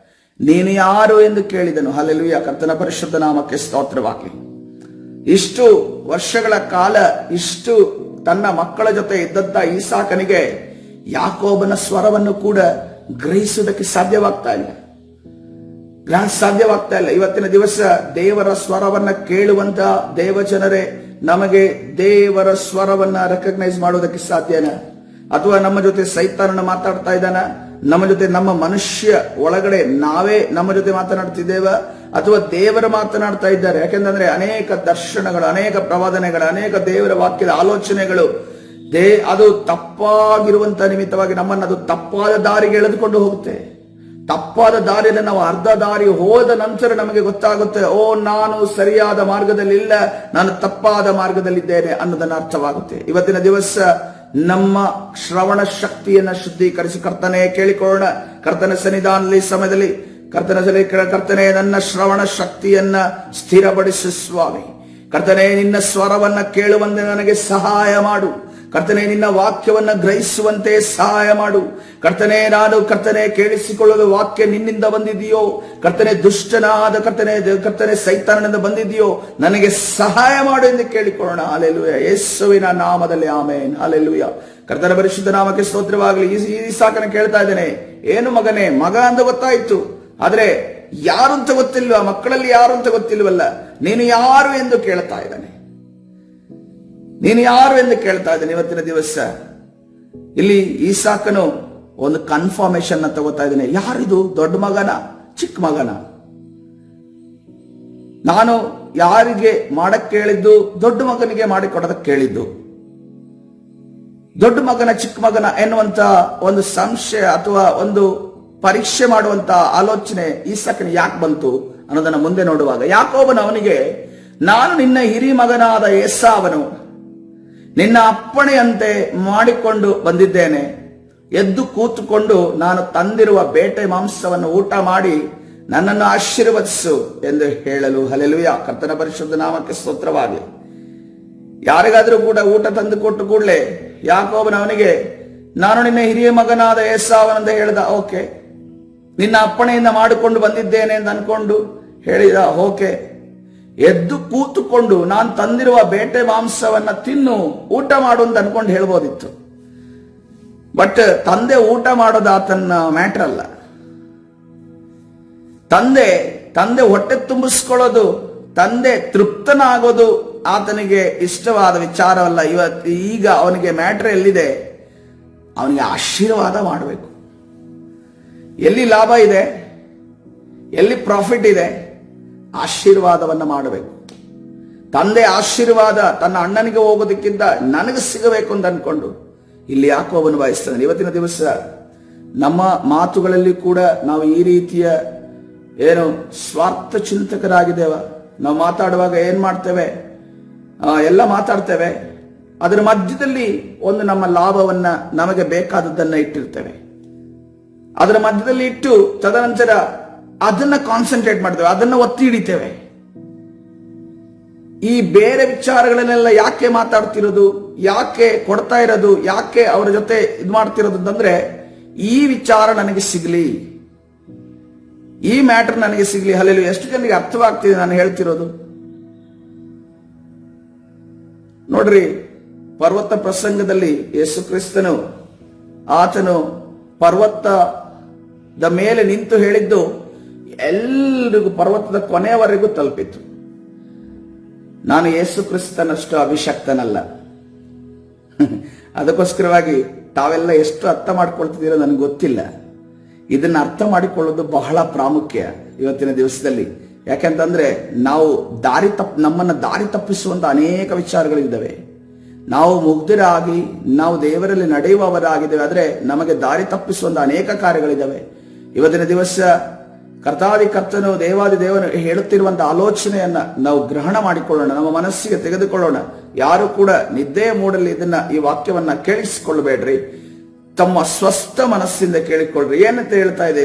[SPEAKER 1] ನೀನು ಯಾರು ಎಂದು ಕೇಳಿದನು. ಹಲ್ಲೆಲೂಯಾ. ಕರ್ತನ ಪರಿಶುದ್ಧ ನಾಮಕ್ಕೆ ಸ್ತೋತ್ರವಾಗಲಿ. ಇಷ್ಟು ವರ್ಷಗಳ ಕಾಲ ಇಷ್ಟು ತನ್ನ ಮಕ್ಕಳ ಜೊತೆ ಇದ್ದಂತ ಈಸಾಕನಿಗೆ ಯಾಕೋಬನ ಸ್ವರವನ್ನು ಕೂಡ ಗ್ರಹಿಸುವುದಕ್ಕೆ ಸಾಧ್ಯವಾಗ್ತಾ ಇಲ್ಲ. ಇವತ್ತಿನ ದಿವಸ ದೇವರ ಸ್ವರವನ್ನ ಕೇಳುವಂತ ದೇವಜನರೇ, ನಮಗೆ ದೇವರ ಸ್ವರವನ್ನ ರೆಕಗ್ನೈಸ್ ಮಾಡುವುದಕ್ಕೆ ಸಾಧ್ಯನಾ? ಅಥವಾ ನಮ್ಮ ಜೊತೆ ಸೈತಾನನ ಮಾತಾಡ್ತಾ ಇದ್ದಾನ? ನಮ್ಮ ಜೊತೆ ನಮ್ಮ ಮನುಷ್ಯ ಒಳಗಡೆ ನಾವೇ ನಮ್ಮ ಜೊತೆ ಮಾತನಾಡ್ತಿದ್ದೇವ? ಅಥವಾ ದೇವರ ಮಾತನಾಡ್ತಾ ಇದ್ದಾರೆ? ಯಾಕೆಂದ್ರೆ ಅನೇಕ ದರ್ಶನಗಳು, ಅನೇಕ ಪ್ರವಾದನೆಗಳು, ಅನೇಕ ದೇವರ ವಾಕ್ಯದ ಆಲೋಚನೆಗಳು ಅದು ತಪ್ಪಾಗಿರುವಂತ ನಿಮಿತ್ತವಾಗಿ ನಮ್ಮನ್ನು ಅದು ತಪ್ಪಾದ ದಾರಿಗೆ ಎಳೆದುಕೊಂಡು ಹೋಗುತ್ತೆ. ತಪ್ಪಾದ ದಾರಿಯಲ್ಲಿ ನಾವು ಅರ್ಧ ದಾರಿ ಹೋದ ನಂತರ ನಮಗೆ ಗೊತ್ತಾಗುತ್ತೆ, ಓ ನಾನು ಸರಿಯಾದ ಮಾರ್ಗದಲ್ಲಿ ಇಲ್ಲ, ನಾನು ತಪ್ಪಾದ ಮಾರ್ಗದಲ್ಲಿದ್ದೇನೆ ಅನ್ನೋದನ್ನ ಅರ್ಥವಾಗುತ್ತೆ. ಇವತ್ತಿನ ದಿವಸ ನಮ್ಮ ಶ್ರವಣ ಶಕ್ತಿಯನ್ನ ಶುದ್ಧೀಕರಿಸಿ ಕರ್ತನೆ ಕೇಳಿಕೊಳ್ಳೋಣ. ಕರ್ತನ ಸನ್ನಿಧಾನದಲ್ಲಿ ಸಮಯದಲ್ಲಿ ಕರ್ತನೆ ನನ್ನ ಶ್ರವಣ ಶಕ್ತಿಯನ್ನ ಸ್ಥಿರಪಡಿಸು ಸ್ವಾಮಿ. ಕರ್ತನೆ ನಿನ್ನ ಸ್ವರವನ್ನ ಕೇಳುವಂತೆ ನನಗೆ ಸಹಾಯ ಮಾಡು. ಕರ್ತನೆ ನಿನ್ನ ವಾಕ್ಯವನ್ನ ಗ್ರಹಿಸುವಂತೆ ಸಹಾಯ ಮಾಡು. ಕರ್ತನೆ ಕೇಳಿಸಿಕೊಳ್ಳಲು ವಾಕ್ಯ ನಿನ್ನಿಂದ ಬಂದಿದೆಯೋ? ಕರ್ತನೆ ದುಷ್ಟನಾದ ಕರ್ತನೆ ಸೈತಾನನಿಂದ ಬಂದಿದೆಯೋ? ನನಗೆ ಸಹಾಯ ಮಾಡು ಎಂದು ಕೇಳಿಕೊಳ್ಳೋಣ. ಹಲ್ಲೆಲೂಯಾ. ಯೇಸುವಿನ ನಾಮದಲ್ಲಿ ಆಮೆನ್. ಹಲ್ಲೆಲೂಯಾ. ಕರ್ತನ ಪರಿಶುದ್ಧ ನಾಮಕ್ಕೆ ಸ್ತೋತ್ರವಾಗಲಿ. ಈಸಾಕನ ಕೇಳ್ತಾ ಇದ್ದೇನೆ, ಏನು ಮಗನೇ? ಮಗ ಅಂತ ಗೊತ್ತಾಯ್ತು, ಆದ್ರೆ ಯಾರು ಅಂತ ಗೊತ್ತಿಲ್ವಾ? ಮಕ್ಕಳಲ್ಲಿ ಯಾರು ಅಂತ ಗೊತ್ತಿಲ್ವಲ್ಲ. ನೀನು ಯಾರು ಎಂದು ಕೇಳ್ತಾ ಇದ್ದಾನೆ. ಇವತ್ತಿನ ದಿವಸ ಇಲ್ಲಿ ಈಸಾಕನು ಒಂದು ಕನ್ಫರ್ಮೇಶನ್ ತಗೋತಾ ಇದ್ದಾನೆ. ಯಾರಿದು? ದೊಡ್ಡ ಮಗನ, ಚಿಕ್ಕ ಮಗನ? ನಾನು ಯಾರಿಗೆ ಮಾಡಕ್ ಕೇಳಿದ್ದು? ದೊಡ್ಡ ಮಗನಿಗೆ ಮಾಡಿಕೊಡೋದಕ್ಕೆ ಕೇಳಿದ್ದು. ದೊಡ್ಡ ಮಗನ, ಚಿಕ್ಕ ಮಗನ ಎನ್ನುವಂತ ಒಂದು ಸಂಶಯ ಅಥವಾ ಒಂದು ಪರೀಕ್ಷೆ ಮಾಡುವಂತ ಆಲೋಚನೆ ಈಸಾಕನ ಯಾಕೆ ಬಂತು ಅನ್ನೋದನ್ನ ಮುಂದೆ ನೋಡುವಾಗ, ಯಾಕೋಬನು ಅವನಿಗೆ, ನಾನು ನಿನ್ನ ಹಿರಿ ಮಗನಾದ ಏಸಾವನು, ನಿನ್ನ ಅಪ್ಪಣೆಯಂತೆ ಮಾಡಿಕೊಂಡು ಬಂದಿದ್ದೇನೆ. ಎದ್ದು ಕೂತುಕೊಂಡು ನಾನು ತಂದಿರುವ ಬೇಟೆ ಮಾಂಸವನ್ನು ಊಟ ಮಾಡಿ ನನ್ನನ್ನು ಆಶೀರ್ವದಿಸು ಎಂದು ಹೇಳಲು. ಹಲ್ಲೆಲೂಯಾ. ಕರ್ತನ ಪರಿಶುದ್ಧ ನಾಮಕ್ಕೆ ಸ್ತೋತ್ರವಾಗಲಿ. ಯಾರಿಗಾದ್ರೂ ಕೂಡ ಊಟ ತಂದು ಕೊಟ್ಟು ಕೂಡಲೇ ಯಾಕೋಬನು ಅವನಿಗೆ, ನಾನು ನಿನ್ನ ಹಿರಿಯ ಮಗನಾದ ಏಸಾವನಂತ ಹೇಳ್ದ. ಓಕೆ, ನಿನ್ನ ಅಪ್ಪಣೆಯಿಂದ ಮಾಡಿಕೊಂಡು ಬಂದಿದ್ದೇನೆ ಅಂತ ಅನ್ಕೊಂಡು ಹೇಳಿದ. ಓಕೆ, ಎದ್ದು ಕೂತುಕೊಂಡು ನಾನು ತಂದಿರುವ ಬೇಟೆ ಮಾಂಸವನ್ನ ತಿನ್ನು, ಊಟ ಮಾಡು ಅಂತ ಅನ್ಕೊಂಡು ಹೇಳ್ಬೋದಿತ್ತು. ಬಟ್ ತಂದೆ ಊಟ ಮಾಡೋದು ಆತನ ಮ್ಯಾಟರ್ ಅಲ್ಲ. ತಂದೆ ಹೊಟ್ಟೆ ತುಂಬಿಸ್ಕೊಳ್ಳೋದು, ತಂದೆ ತೃಪ್ತನಾಗೋದು ಆತನಿಗೆ ಇಷ್ಟವಾದ ವಿಚಾರವಲ್ಲ. ಈಗ ಅವನಿಗೆ ಮ್ಯಾಟರ್ ಎಲ್ಲಿದೆ? ಅವನಿಗೆ ಆಶೀರ್ವಾದ ಮಾಡಬೇಕು. ಎಲ್ಲಿ ಲಾಭ ಇದೆ, ಎಲ್ಲಿ ಪ್ರಾಫಿಟ್ ಇದೆ, ಆಶೀರ್ವಾದವನ್ನ ಮಾಡಬೇಕು. ತಂದೆ ಆಶೀರ್ವಾದ ತನ್ನ ಅಣ್ಣನಿಗೆ ಹೋಗೋದಕ್ಕಿಂತ ನನಗೆ ಸಿಗಬೇಕು ಅಂತ ಅನ್ಕೊಂಡು ಇಲ್ಲಿ ಯಾಕೋಬನು ಬಯಸ್ತಾನೆ. ಇವತ್ತಿನ ದಿವಸ ನಮ್ಮ ಮಾತುಗಳಲ್ಲಿ ಕೂಡ ನಾವು ಈ ರೀತಿಯ ಸ್ವಾರ್ಥ ಚಿಂತಕರಾಗಿದ್ದೇವ. ನಾವು ಮಾತಾಡುವಾಗ ಏನ್ ಮಾಡ್ತೇವೆ? ಎಲ್ಲ ಮಾತಾಡ್ತೇವೆ, ಅದರ ಮಧ್ಯದಲ್ಲಿ ಒಂದು ನಮ್ಮ ಲಾಭವನ್ನ, ನಮಗೆ ಬೇಕಾದದ್ದನ್ನ ಇಟ್ಟಿರ್ತೇವೆ. ಅದರ ಮಧ್ಯದಲ್ಲಿ ಇಟ್ಟು ತದನಂತರ ಅದನ್ನ ಕಾನ್ಸಂಟ್ರೇಟ್ ಮಾಡ್ತೇವೆ, ಅದನ್ನ ಒತ್ತಿ ಹಿಡಿತೇವೆ. ಈ ಬೇರೆ ವಿಚಾರಗಳನ್ನೆಲ್ಲ ಯಾಕೆ ಮಾತಾಡ್ತಿರೋದು, ಯಾಕೆ ಕೊಡ್ತಾ ಇರೋದು, ಯಾಕೆ ಅವರ ಜೊತೆ ಇದು ಮಾಡ್ತಿರೋದು ಅಂತಂದ್ರೆ, ಈ ವಿಚಾರ ನನಗೆ ಸಿಗಲಿ, ಈ ಮ್ಯಾಟರ್ ನನಗೆ ಸಿಗಲಿ. ಹಲ್ಲೆಲೂಯಾ. ಎಷ್ಟು ಜನರಿಗೆ ಅರ್ಥವಾಗ್ತಿದೆ ನಾನು ಹೇಳ್ತಿರೋದು? ನೋಡ್ರಿ, ಪರ್ವತ ಪ್ರಸಂಗದಲ್ಲಿ ಯೇಸು ಕ್ರಿಸ್ತನು ಆತನು ಪರ್ವತದ ಮೇಲೆ ನಿಂತು ಹೇಳಿದ್ದು ಎಲ್ರಿಗೂ ಪರ್ವತದ ಕೊನೆಯವರೆಗೂ ತಲುಪಿತು. ನಾನು ಯೇಸು ಕ್ರಿಸ್ತನಷ್ಟು ಅಭಿಷಕ್ತನಲ್ಲ. ಅದಕ್ಕೋಸ್ಕರವಾಗಿ ತಾವೆಲ್ಲ ಎಷ್ಟು ಅರ್ಥ ಮಾಡ್ಕೊಳ್ತಿದ್ದೀರೋ ನನಗೆ ಗೊತ್ತಿಲ್ಲ. ಇದನ್ನ ಅರ್ಥ ಮಾಡಿಕೊಳ್ಳೋದು ಬಹಳ ಪ್ರಾಮುಖ್ಯ ಇವತ್ತಿನ ದಿವಸದಲ್ಲಿ. ಯಾಕೆಂತಂದ್ರೆ ನಾವು ನಮ್ಮನ್ನ ದಾರಿ ತಪ್ಪಿಸುವಂತ ಅನೇಕ ವಿಚಾರಗಳಿದ್ದಾವೆ. ನಾವು ಮುಗ್ಧರಾಗಿ ನಾವು ದೇವರಲ್ಲಿ ನಡೆಯುವವರಾಗಿದ್ದೇವೆ, ಆದ್ರೆ ನಮಗೆ ದಾರಿ ತಪ್ಪಿಸುವಂತ ಅನೇಕ ಕಾರ್ಯಗಳಿದ್ದಾವೆ. ಇವತ್ತಿನ ದಿವಸ ಕರ್ತಾದಿ ಕರ್ತನು ದೇವಾದಿ ದೇವನು ಹೇಳುತ್ತಿರುವಂತಹ ಆಲೋಚನೆಯನ್ನ ನಾವು ಗ್ರಹಣ ಮಾಡಿಕೊಳ್ಳೋಣ, ನಮ್ಮ ಮನಸ್ಸಿಗೆ ತೆಗೆದುಕೊಳ್ಳೋಣ. ಯಾರು ಕೂಡ ನಿದ್ದೆ ಮೂಡಲ್ಲಿ ಈ ವಾಕ್ಯವನ್ನ ಕೇಳಿಸಿಕೊಳ್ಳಬೇಡ್ರಿ, ತಮ್ಮ ಸ್ವಸ್ಥ ಮನಸ್ಸಿಂದ ಕೇಳಿಕೊಳ್ಳ್ರಿ. ಏನಂತ ಹೇಳ್ತಾ ಇದೆ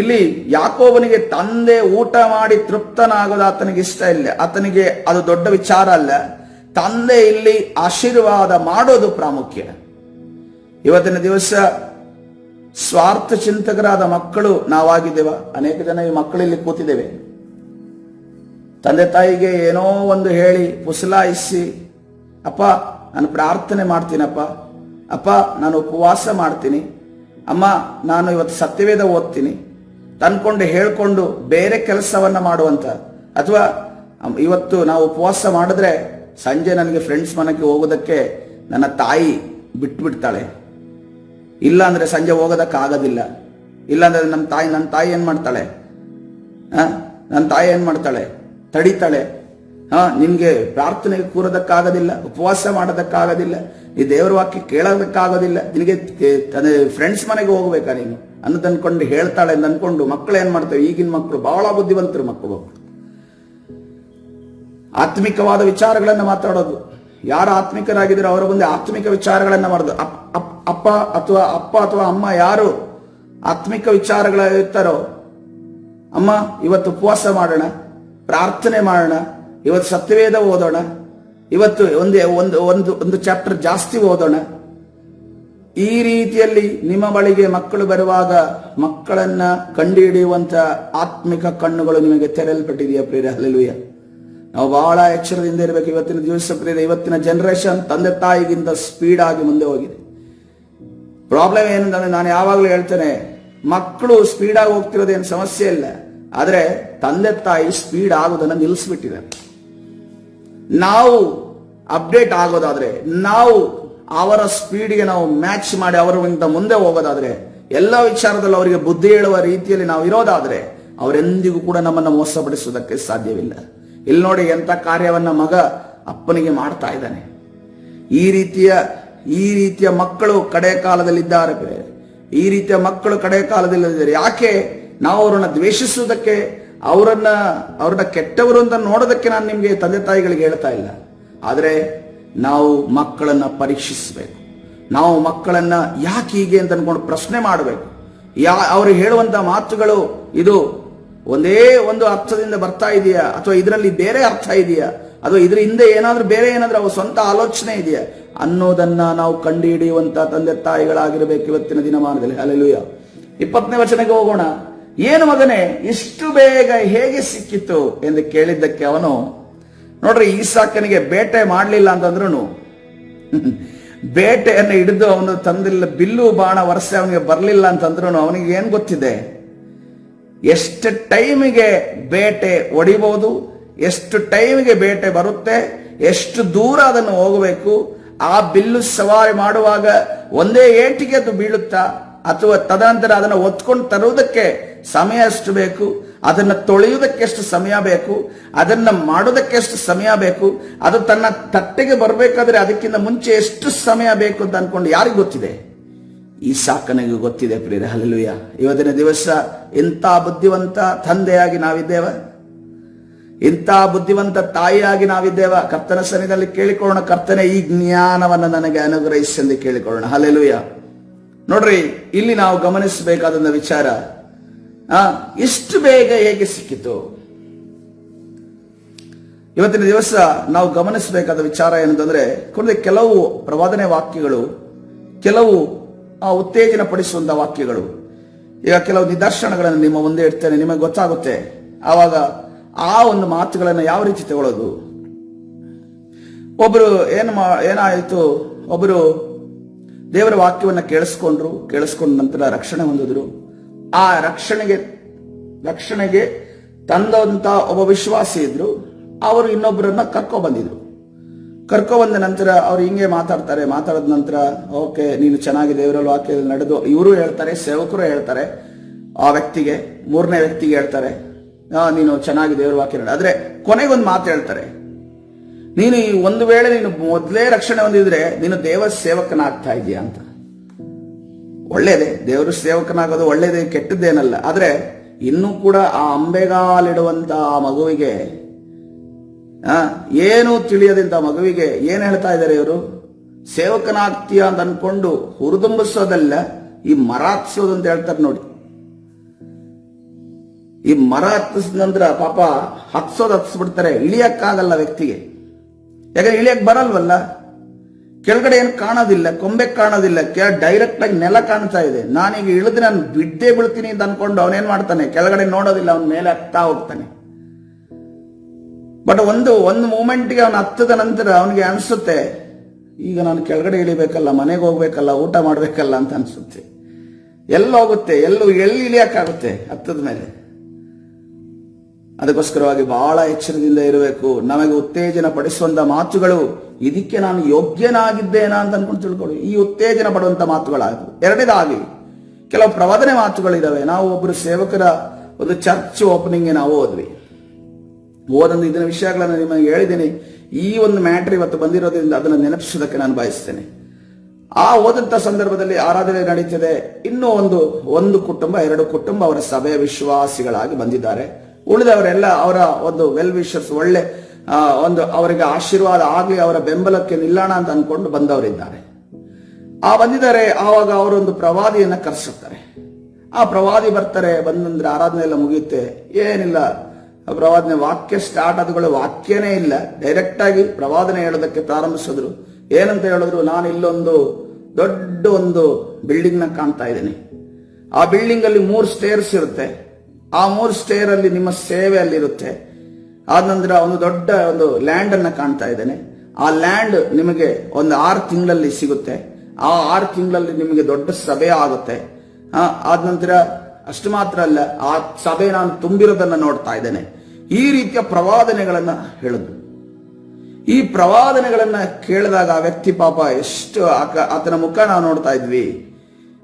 [SPEAKER 1] ಇಲ್ಲಿ ಯಾಕೋಬನಿಗೆ ತಂದೆ ಊಟ ಮಾಡಿ ತೃಪ್ತನಾಗೋದು ಆತನಿಗೆ ಇಷ್ಟ ಇಲ್ಲ, ಆತನಿಗೆ ಅದು ದೊಡ್ಡ ವಿಚಾರ ಅಲ್ಲ. ತಂದೆ ಇಲ್ಲಿ ಆಶೀರ್ವಾದ ಮಾಡೋದು ಪ್ರಾಮುಖ್ಯ. ಇವತ್ತಿನ ದಿವಸ ಸ್ವಾರ್ಥ ಚಿಂತಕರಾದ ಮಕ್ಕಳು ನಾವಾಗಿದ್ದೇವ. ಅನೇಕ ಜನ ಈ ಮಕ್ಕಳಲ್ಲಿ ಕೂತಿದ್ದೇವೆ, ತಂದೆ ತಾಯಿಗೆ ಏನೋ ಒಂದು ಹೇಳಿ ಪುಸಲಾಯಿಸಿ, ಅಪ್ಪ ನಾನು ಪ್ರಾರ್ಥನೆ ಮಾಡ್ತೀನಪ್ಪ, ಅಪ್ಪ ನಾನು ಉಪವಾಸ ಮಾಡ್ತೀನಿ, ಅಮ್ಮ ನಾನು ಇವತ್ತು ಸತ್ಯವೇದ ಓದ್ತೀನಿ ತಂದ್ಕೊಂಡು ಹೇಳ್ಕೊಂಡು ಬೇರೆ ಕೆಲಸವನ್ನ ಮಾಡುವಂತ, ಅಥವಾ ಇವತ್ತು ನಾವು ಉಪವಾಸ ಮಾಡಿದ್ರೆ ಸಂಜೆ ನನಗೆ ಫ್ರೆಂಡ್ಸ್ ಮನೆಗೆ ಹೋಗೋದಕ್ಕೆ ನನ್ನ ತಾಯಿ ಬಿಟ್ಬಿಡ್ತಾಳೆ, ಇಲ್ಲ ಅಂದ್ರೆ ಸಂಜೆ ಹೋಗೋದಕ್ಕಾಗೋದಿಲ್ಲ, ಇಲ್ಲಾಂದ್ರೆ ನನ್ನ ತಾಯಿ ಏನ್ ಮಾಡ್ತಾಳೆ, ನನ್ನ ತಾಯಿ ಏನ್ ಮಾಡ್ತಾಳೆ, ತಡಿತಾಳೆ. ನಿನ್ಗೆ ಪ್ರಾರ್ಥನೆಗೆ ಕೂರೋದಕ್ಕಾಗೋದಿಲ್ಲ, ಉಪವಾಸ ಮಾಡೋದಕ್ಕಾಗೋದಿಲ್ಲ, ನೀ ದೇವರ ವಾಕ್ಯ ಕೇಳೋದಕ್ಕಾಗೋದಿಲ್ಲ, ನಿನಗೆ ಫ್ರೆಂಡ್ಸ್ ಮನೆಗೆ ಹೋಗ್ಬೇಕಾ ನೀನು ಅನ್ನೋದು ಅನ್ಕೊಂಡು ಹೇಳ್ತಾಳೆ ಅಂತ ಅನ್ಕೊಂಡು ಮಕ್ಕಳು ಏನ್ ಮಾಡ್ತೇವೆ. ಈಗಿನ ಮಕ್ಕಳು ಬಹಳ ಬುದ್ಧಿವಂತರು ಮಕ್ಕಳು, ಆತ್ಮಿಕವಾದ ವಿಚಾರಗಳನ್ನ ಮಾತಾಡೋದು. ಯಾರು ಆತ್ಮಿಕರಾಗಿದ್ರು ಅವರ ಮುಂದೆ ಆತ್ಮಿಕ ವಿಚಾರಗಳನ್ನ ಮಾಡೋದು. ಅಪ್ಪ ಅಥವಾ ಅಮ್ಮ ಯಾರು ಆತ್ಮಿಕ ವಿಚಾರಗಳ ಇರ್ತಾರೋ, ಅಮ್ಮ ಇವತ್ತು ಉಪವಾಸ ಮಾಡೋಣ, ಪ್ರಾರ್ಥನೆ ಮಾಡೋಣ, ಇವತ್ತು ಸತ್ಯವೇದ ಓದೋಣ, ಇವತ್ತು ಒಂದು ಚಾಪ್ಟರ್ ಜಾಸ್ತಿ ಓದೋಣ. ಈ ರೀತಿಯಲ್ಲಿ ನಿಮ್ಮ ಬಳಿಗೆ ಮಕ್ಕಳು ಬರುವಾಗ ಮಕ್ಕಳನ್ನ ಕಂಡುಹಿಡಿಯುವಂತ ಆತ್ಮಿಕ ಕಣ್ಣುಗಳು ನಿಮಗೆ ತೆರೆಯಲ್ಪಟ್ಟಿದೆಯಾ ಪ್ರಿಯರೇ? ಹಲ್ಲೆಲೂಯಾ. ನಾವು ಬಹಳ ಎಚ್ಚರದಿಂದ ಇರಬೇಕು. ಇವತ್ತಿನ ದಿವಸ ಪ್ರಿಯರೇ, ಇವತ್ತಿನ ಜನರೇಷನ್ ತಂದೆ ತಾಯಿಗಿಂತ ಸ್ಪೀಡ್ ಆಗಿ ಮುಂದೆ ಹೋಗಿದೆ. ಪ್ರಾಬ್ಲಮ್ ಏನಂದ್ರೆ, ನಾನು ಯಾವಾಗಲೂ ಹೇಳ್ತೇನೆ, ಮಕ್ಕಳು ಸ್ಪೀಡ್ ಆಗಿ ಹೋಗ್ತಿರೋದೇನು ಸಮಸ್ಯೆ ಇಲ್ಲ, ಆದ್ರೆ ತಂದೆ ತಾಯಿ ಸ್ಪೀಡ್ ಆಗೋದನ್ನ ನಿಲ್ಲಿಸ್ಬಿಟ್ಟಿದ್ದಾರೆ. ನಾವು ಅಪ್ಡೇಟ್ ಆಗೋದಾದ್ರೆ, ನಾವು ಅವರ ಸ್ಪೀಡ್ಗೆ ನಾವು ಮ್ಯಾಚ್ ಮಾಡಿ ಅವರಿಂದ ಮುಂದೆ ಹೋಗೋದಾದ್ರೆ, ಎಲ್ಲ ವಿಚಾರದಲ್ಲಿ ಅವರಿಗೆ ಬುದ್ಧಿ ಹೇಳುವ ರೀತಿಯಲ್ಲಿ ನಾವು ಇರೋದಾದ್ರೆ, ಅವರೆಂದಿಗೂ ಕೂಡ ನಮ್ಮನ್ನು ಮೋಸಪಡಿಸುವುದಕ್ಕೆ ಸಾಧ್ಯವಿಲ್ಲ. ಇಲ್ಲಿ ನೋಡಿ ಎಂತ ಕಾರ್ಯವನ್ನ ಮಗ ಅಪ್ಪನಿಗೆ ಮಾಡ್ತಾ ಇದ್ದಾನೆ. ಈ ರೀತಿಯ ಮಕ್ಕಳು ಕಡೆ ಕಾಲದಲ್ಲಿದ್ದಾರೆ. ಈ ರೀತಿಯ ಮಕ್ಕಳು ಕಡೆ ಕಾಲದಲ್ಲಿದ್ದಾರೆ. ಯಾಕೆ ನಾವು ಅವರನ್ನ ದ್ವೇಷಿಸುವುದಕ್ಕೆ, ಅವ್ರನ್ನ ಕೆಟ್ಟವರು ಅಂತ ನೋಡೋದಕ್ಕೆ ನಾನು ನಿಮ್ಗೆ ತಂದೆ ತಾಯಿಗಳಿಗೆ ಹೇಳ್ತಾ ಇಲ್ಲ. ಆದ್ರೆ ನಾವು ಮಕ್ಕಳನ್ನ ಪರೀಕ್ಷಿಸಬೇಕು. ನಾವು ಮಕ್ಕಳನ್ನ ಯಾಕೆ ಹೀಗೆ ಅಂತ ಅನ್ಕೊಂಡು ಪ್ರಶ್ನೆ ಮಾಡಬೇಕು. ಅವರು ಹೇಳುವಂತ ಮಾತುಗಳು ಇದು ಒಂದೇ ಒಂದು ಅರ್ಥದಿಂದ ಬರ್ತಾ ಇದೆಯಾ, ಅಥವಾ ಇದರಲ್ಲಿ ಬೇರೆ ಅರ್ಥ ಇದೆಯಾ, ಅಥವಾ ಇದ್ರ ಹಿಂದೆ ಬೇರೆ ಏನಾದ್ರೂ ಅವ್ರ ಸ್ವಂತ ಆಲೋಚನೆ ಇದೆಯಾ ಅನ್ನೋದನ್ನ ನಾವು ಕಂಡು ಹಿಡಿಯುವಂತ ತಂದೆ ತಾಯಿಗಳಾಗಿರ್ಬೇಕು ಇವತ್ತಿನ ದಿನಮಾನದಲ್ಲಿ. ಹಲ್ಲೆಲೂಯಾ. 20ನೇ ವಚನಕ್ಕೆ ಹೋಗೋಣ. ಏನು ಮಗನೇ ಇಷ್ಟು ಬೇಗ ಹೇಗೆ ಸಿಕ್ಕಿತು ಎಂದು ಕೇಳಿದ್ದಕ್ಕೆ ಅವನು, ನೋಡ್ರಿ, ಈಸಾಕನಿಗೆ ಬೇಟೆ ಮಾಡಲಿಲ್ಲ ಅಂತಂದ್ರೂ ಬೇಟೆಯನ್ನು ಹಿಡಿದು ಅವನು ತಂದಿಲ್ಲ, ಬಿಲ್ಲು ಬಾಣ ವರ್ಷ ಅವನಿಗೆ ಬರಲಿಲ್ಲ ಅಂತಂದ್ರೂ ಅವನಿಗೆ ಏನ್ ಗೊತ್ತಿದೆ, ಎಷ್ಟು ಟೈಮಿಗೆ ಬೇಟೆ ಹೊಡಿಬಹುದು, ಎಷ್ಟು ಟೈಮಿಗೆ ಬೇಟೆ ಬರುತ್ತೆ, ಎಷ್ಟು ದೂರ ಅದನ್ನು ಹೋಗಬೇಕು, ಆ ಬಿಲ್ಲು ಸವಾರಿ ಮಾಡುವಾಗ ಒಂದೇ ಏಟಿಗೆ ಅದು ಬೀಳುತ್ತಾ, ಅಥವಾ ತದನಂತರ ಅದನ್ನು ಒತ್ಕೊಂಡು ತರುವುದಕ್ಕೆ ಸಮಯ ಎಷ್ಟು ಬೇಕು, ಅದನ್ನ ತೊಳೆಯುವುದಕ್ಕೆ ಎಷ್ಟು ಸಮಯ ಬೇಕು, ಅದನ್ನ ಮಾಡೋದಕ್ಕೆ ಎಷ್ಟು ಸಮಯ ಬೇಕು, ಅದು ತನ್ನ ತಟ್ಟೆಗೆ ಬರಬೇಕಾದ್ರೆ ಅದಕ್ಕಿಂತ ಮುಂಚೆ ಎಷ್ಟು ಸಮಯ ಬೇಕು ಅಂತ ಅನ್ಕೊಂಡು ಯಾರಿಗೆ ಗೊತ್ತಿದೆ? ಈಸಾಕನಿಗೆ ಗೊತ್ತಿದೆ ಪ್ರಿಯರೇ. ಹಲ್ಲೆಲೂಯಾ. ಇವತ್ತಿನ ದಿವಸ ಎಂಥ ಬುದ್ಧಿವಂತ ತಂದೆಯಾಗಿ ನಾವಿದ್ದೇವೆ. ಇಂಥ ಬುದ್ಧಿವಂತ ತಾಯಿಯಾಗಿ ನಾವಿದ್ದೇವ. ಕರ್ತನ ಸನ್ನಿಧಿಯಲ್ಲಿ ಕೇಳಿಕೊಳ್ಳೋಣ, ಕರ್ತನೆ ಈ ಜ್ಞಾನವನ್ನು ನನಗೆ ಅನುಗ್ರಹಿಸಿ ಎಂದು ಕೇಳಿಕೊಳ್ಳೋಣ. ಹಲ್ಲೆಲೂಯಾ. ನೋಡ್ರಿ, ಇಲ್ಲಿ ನಾವು ಗಮನಿಸಬೇಕಾದ ವಿಚಾರ, ಇಷ್ಟು ಬೇಗ ಹೇಗೆ ಸಿಕ್ಕಿತು? ಇವತ್ತಿನ ದಿವಸ ನಾವು ಗಮನಿಸಬೇಕಾದ ವಿಚಾರ ಏನಂತಂದ್ರೆ, ಕೆಲವು ಪ್ರವಾದನೆ ವಾಕ್ಯಗಳು, ಕೆಲವು ಉತ್ತೇಜನ ಪಡಿಸುವಂತಹ ವಾಕ್ಯಗಳು. ಈಗ ಕೆಲವು ನಿದರ್ಶನಗಳನ್ನು ನಿಮ್ಮ ಮುಂದೆ ಇಡ್ತೇನೆ, ನಿಮಗೆ ಗೊತ್ತಾಗುತ್ತೆ. ಆವಾಗ ಆ ಒಂದು ಮಾತುಗಳನ್ನು ಯಾವ ರೀತಿ ತಗೊಳ್ಳೋದು. ಒಬ್ರು ಏನಾಯಿತು, ಒಬ್ಬರು ದೇವರ ವಾಕ್ಯವನ್ನ ಕೇಳಿಸ್ಕೊಂಡ ನಂತರ ರಕ್ಷಣೆ ಹೊಂದಿದ್ರು. ಆ ರಕ್ಷಣೆಗೆ ತಂದಂತ ಒಬ್ಬ ವಿಶ್ವಾಸಿ ಇದ್ರು. ಅವರು ಇನ್ನೊಬ್ಬರನ್ನ ಕರ್ಕೊಬಂದ ನಂತರ ಅವ್ರು ಹಿಂಗೆ ಮಾತಾಡಿದ ನಂತರ, ಓಕೆ, ನೀನು ಚೆನ್ನಾಗಿ ದೇವರ ವಾಕ್ಯದಲ್ಲಿ ನಡೆದು, ಇವರು ಹೇಳ್ತಾರೆ, ಸೇವಕರು ಹೇಳ್ತಾರೆ, ಆ ವ್ಯಕ್ತಿಗೆ, ಮೂರನೇ ವ್ಯಕ್ತಿಗೆ ಹೇಳ್ತಾರೆ, ನೀನು ಚೆನ್ನಾಗಿ ದೇವರ ವಾಕ್ಯ ನಡೆ. ಆದ್ರೆ ಕೊನೆಗೊಂದು ಮಾತು ಹೇಳ್ತಾರೆ, ನೀನು ಒಂದು ವೇಳೆ ನೀನು ಮೊದಲೇ ರಕ್ಷಣೆ ಹೊಂದಿದ್ರೆ ನೀನು ದೇವರ ಸೇವಕನಾಗ್ತಾ ಇದೀಯ ಅಂತ. ಒಳ್ಳೇದೇ, ದೇವರ ಸೇವಕನಾಗೋದು ಒಳ್ಳೇದೇ, ಕೆಟ್ಟದ್ದೇನಲ್ಲ. ಆದ್ರೆ ಇನ್ನೂ ಕೂಡ ಆ ಅಂಬೆಗಾಲಿಡುವಂತ ಆ ಮಗುವಿಗೆ, ಏನು ತಿಳಿಯದಂತ ಮಗುವಿಗೆ ಏನ್ ಹೇಳ್ತಾ ಇದ್ದಾರೆ ಇವರು? ಸೇವಕನಾಗ್ತೀಯ ಅಂತ ಅನ್ಕೊಂಡು ಹುರಿದುಂಬಿಸೋದಲ್ಲ, ಈ ಮರ ಹತ್ಸೋದು ಅಂತ ಹೇಳ್ತಾರೆ ನೋಡಿ. ಈ ಮರ ಹತ್ತಿಸಿದ ನಂತರ ಪಾಪ ಹತ್ಸ್ಬಿಡ್ತಾರೆ, ಇಳಿಯಕ್ಕಾಗಲ್ಲ ವ್ಯಕ್ತಿಗೆ. ಯಾಕಂದ್ರೆ ಇಳಿಯಕ್ ಬರಲ್ವಲ್ಲ, ಕೆಳಗಡೆ ಏನು ಕಾಣೋದಿಲ್ಲ, ಕೊಂಬೆ ಕಾಣೋದಿಲ್ಲ, ಡೈರೆಕ್ಟ್ ಆಗಿ ನೆಲ ಕಾಣ್ತಾ ಇದೆ. ನಾನೀಗ ಇಳಿದ್ರೆ ನಾನು ಬಿದ್ದೇ ಬೀಳ್ತೀನಿ ಅಂತ ಅನ್ಕೊಂಡು ಅವನೇನ್ ಮಾಡ್ತಾನೆ, ಕೆಳಗಡೆ ನೋಡೋದಿಲ್ಲ, ಅವನ ಮೇಲೆ ಹತ್ತಾ ಹೋಗ್ತಾನೆ. ಬಟ್ ಒಂದು ಮೂಮೆಂಟ್ಗೆ ಅವನು ಹತ್ತದ ನಂತರ ಅವನಿಗೆ ಅನ್ಸುತ್ತೆ, ಈಗ ನಾನು ಕೆಳಗಡೆ ಇಳಿಬೇಕಲ್ಲ, ಮನೆಗೆ ಹೋಗ್ಬೇಕಲ್ಲ, ಊಟ ಮಾಡ್ಬೇಕಲ್ಲ ಅಂತ ಅನ್ಸುತ್ತೆ. ಹೋಗುತ್ತೆ, ಎಲ್ಲಿ ಇಳಿಯಕ್ಕಾಗುತ್ತೆ ಹತ್ತದ ಮೇಲೆ. ಅದಕ್ಕೋಸ್ಕರವಾಗಿ ಬಹಳ ಎಚ್ಚರದಿಂದ ಇರಬೇಕು. ನಮಗೆ ಉತ್ತೇಜನ ಪಡಿಸುವಂತ ಮಾತುಗಳು, ಇದಕ್ಕೆ ನಾನು ಯೋಗ್ಯನಾಗಿದ್ದೇನಾ ಅಂತ ಅನ್ಕೊಂಡು ತಿಳ್ಕೊಳ್ಳಿ. ಈ ಉತ್ತೇಜನ ಪಡುವಂತ ಮಾತುಗಳಾಗು. ಎರಡನೇದಾಗಿ ಕೆಲವು ಪ್ರವಾದನೆ ಮಾತುಗಳಿದಾವೆ. ನಾವು ಒಬ್ಬರು ಸೇವಕರ ಒಂದು ಚರ್ಚ್ ಓಪನಿಂಗ್ ನಾವು ಓದಂದು ಇದನ್ನ ವಿಷಯಗಳನ್ನು ನಿಮಗೆ ಹೇಳಿದ್ದೀನಿ. ಈ ಒಂದು ಮ್ಯಾಟ್ರ್ ಇವತ್ತು ಬಂದಿರೋದ್ರಿಂದ ಅದನ್ನು ನೆನಪಿಸೋದಕ್ಕೆ ನಾನು ಬಯಸ್ತೇನೆ. ಆ ಓದಂತ ಸಂದರ್ಭದಲ್ಲಿ ಆರಾಧನೆ ನಡೀತಿದೆ. ಇನ್ನೂ ಒಂದು ಕುಟುಂಬ, 2 ಕುಟುಂಬ ಅವರ ಸಭೆಯ ವಿಶ್ವಾಸಿಗಳಾಗಿ ಬಂದಿದ್ದಾರೆ. ಉಳಿದವರೆಲ್ಲ ಅವರ ಒಂದು ವೆಲ್ ವಿಶರ್ಸ್, ಒಳ್ಳೆ ಅವರಿಗೆ ಆಶೀರ್ವಾದ ಆಗ್ಲಿ, ಅವರ ಬೆಂಬಲಕ್ಕೆ ನಿಲ್ಲೋಣ ಅಂತ ಅನ್ಕೊಂಡು ಬಂದವರಿದ್ದಾರೆ. ಬಂದಿದ್ದಾರೆ. ಆವಾಗ ಅವರೊಂದು ಪ್ರವಾದಿಯನ್ನ ಕರೆಸುತ್ತಾರೆ. ಆ ಪ್ರವಾದಿ ಬರ್ತಾರೆ. ಬಂದಂದ್ರೆ ಆರಾಧನೆ ಎಲ್ಲ ಮುಗಿಯುತ್ತೆ, ಏನಿಲ್ಲ, ಪ್ರವಾದನೆ ವಾಕ್ಯ ಸ್ಟಾರ್ಟ್ ಆದಗಳು, ವಾಕ್ಯನೇ ಇಲ್ಲ, ಡೈರೆಕ್ಟ್ ಆಗಿ ಪ್ರವಾದನೆ ಹೇಳೋದಕ್ಕೆ ಪ್ರಾರಂಭಿಸಿದ್ರು. ಏನಂತ ಹೇಳಿದ್ರು, ನಾನು ಇಲ್ಲೊಂದು ದೊಡ್ಡ ಬಿಲ್ಡಿಂಗ್ ನ ಕಾಣ್ತಾ ಇದ್ದೀನಿ. ಆ ಬಿಲ್ಡಿಂಗ್ ಅಲ್ಲಿ 3 ಸ್ಟೇರ್ಸ್ ಇರುತ್ತೆ. ಆ 3 ಸ್ಟೇರ್ ಅಲ್ಲಿ ನಿಮ್ಮ ಸೇವೆ ಅಲ್ಲಿರುತ್ತೆ. ಆದ ನಂತರ ದೊಡ್ಡ ಲ್ಯಾಂಡ್ ಅನ್ನ ಕಾಣ್ತಾ ಇದ್ದೇನೆ. ಆ ಲ್ಯಾಂಡ್ ನಿಮಗೆ 6 ತಿಂಗಳಲ್ಲಿ ಸಿಗುತ್ತೆ. ಆ 6 ತಿಂಗಳಲ್ಲಿ ನಿಮಗೆ ದೊಡ್ಡ ಸಭೆ ಆಗುತ್ತೆ. ಆದ ನಂತರ ಅಷ್ಟು ಮಾತ್ರ ಅಲ್ಲ, ಆ ಸಭೆ ನಾನು ತುಂಬಿರೋದನ್ನ ನೋಡ್ತಾ ಇದ್ದೇನೆ. ಈ ರೀತಿಯ ಪ್ರವಾದನೆಗಳನ್ನ ಹೇಳಿದ್ರು. ಈ ಪ್ರವಾದನೆಗಳನ್ನ ಕೇಳಿದಾಗ ಆ ವ್ಯಕ್ತಿ ಪಾಪ ಎಷ್ಟು, ಆತನ ಮುಖ ನಾವು ನೋಡ್ತಾ ಇದ್ವಿ,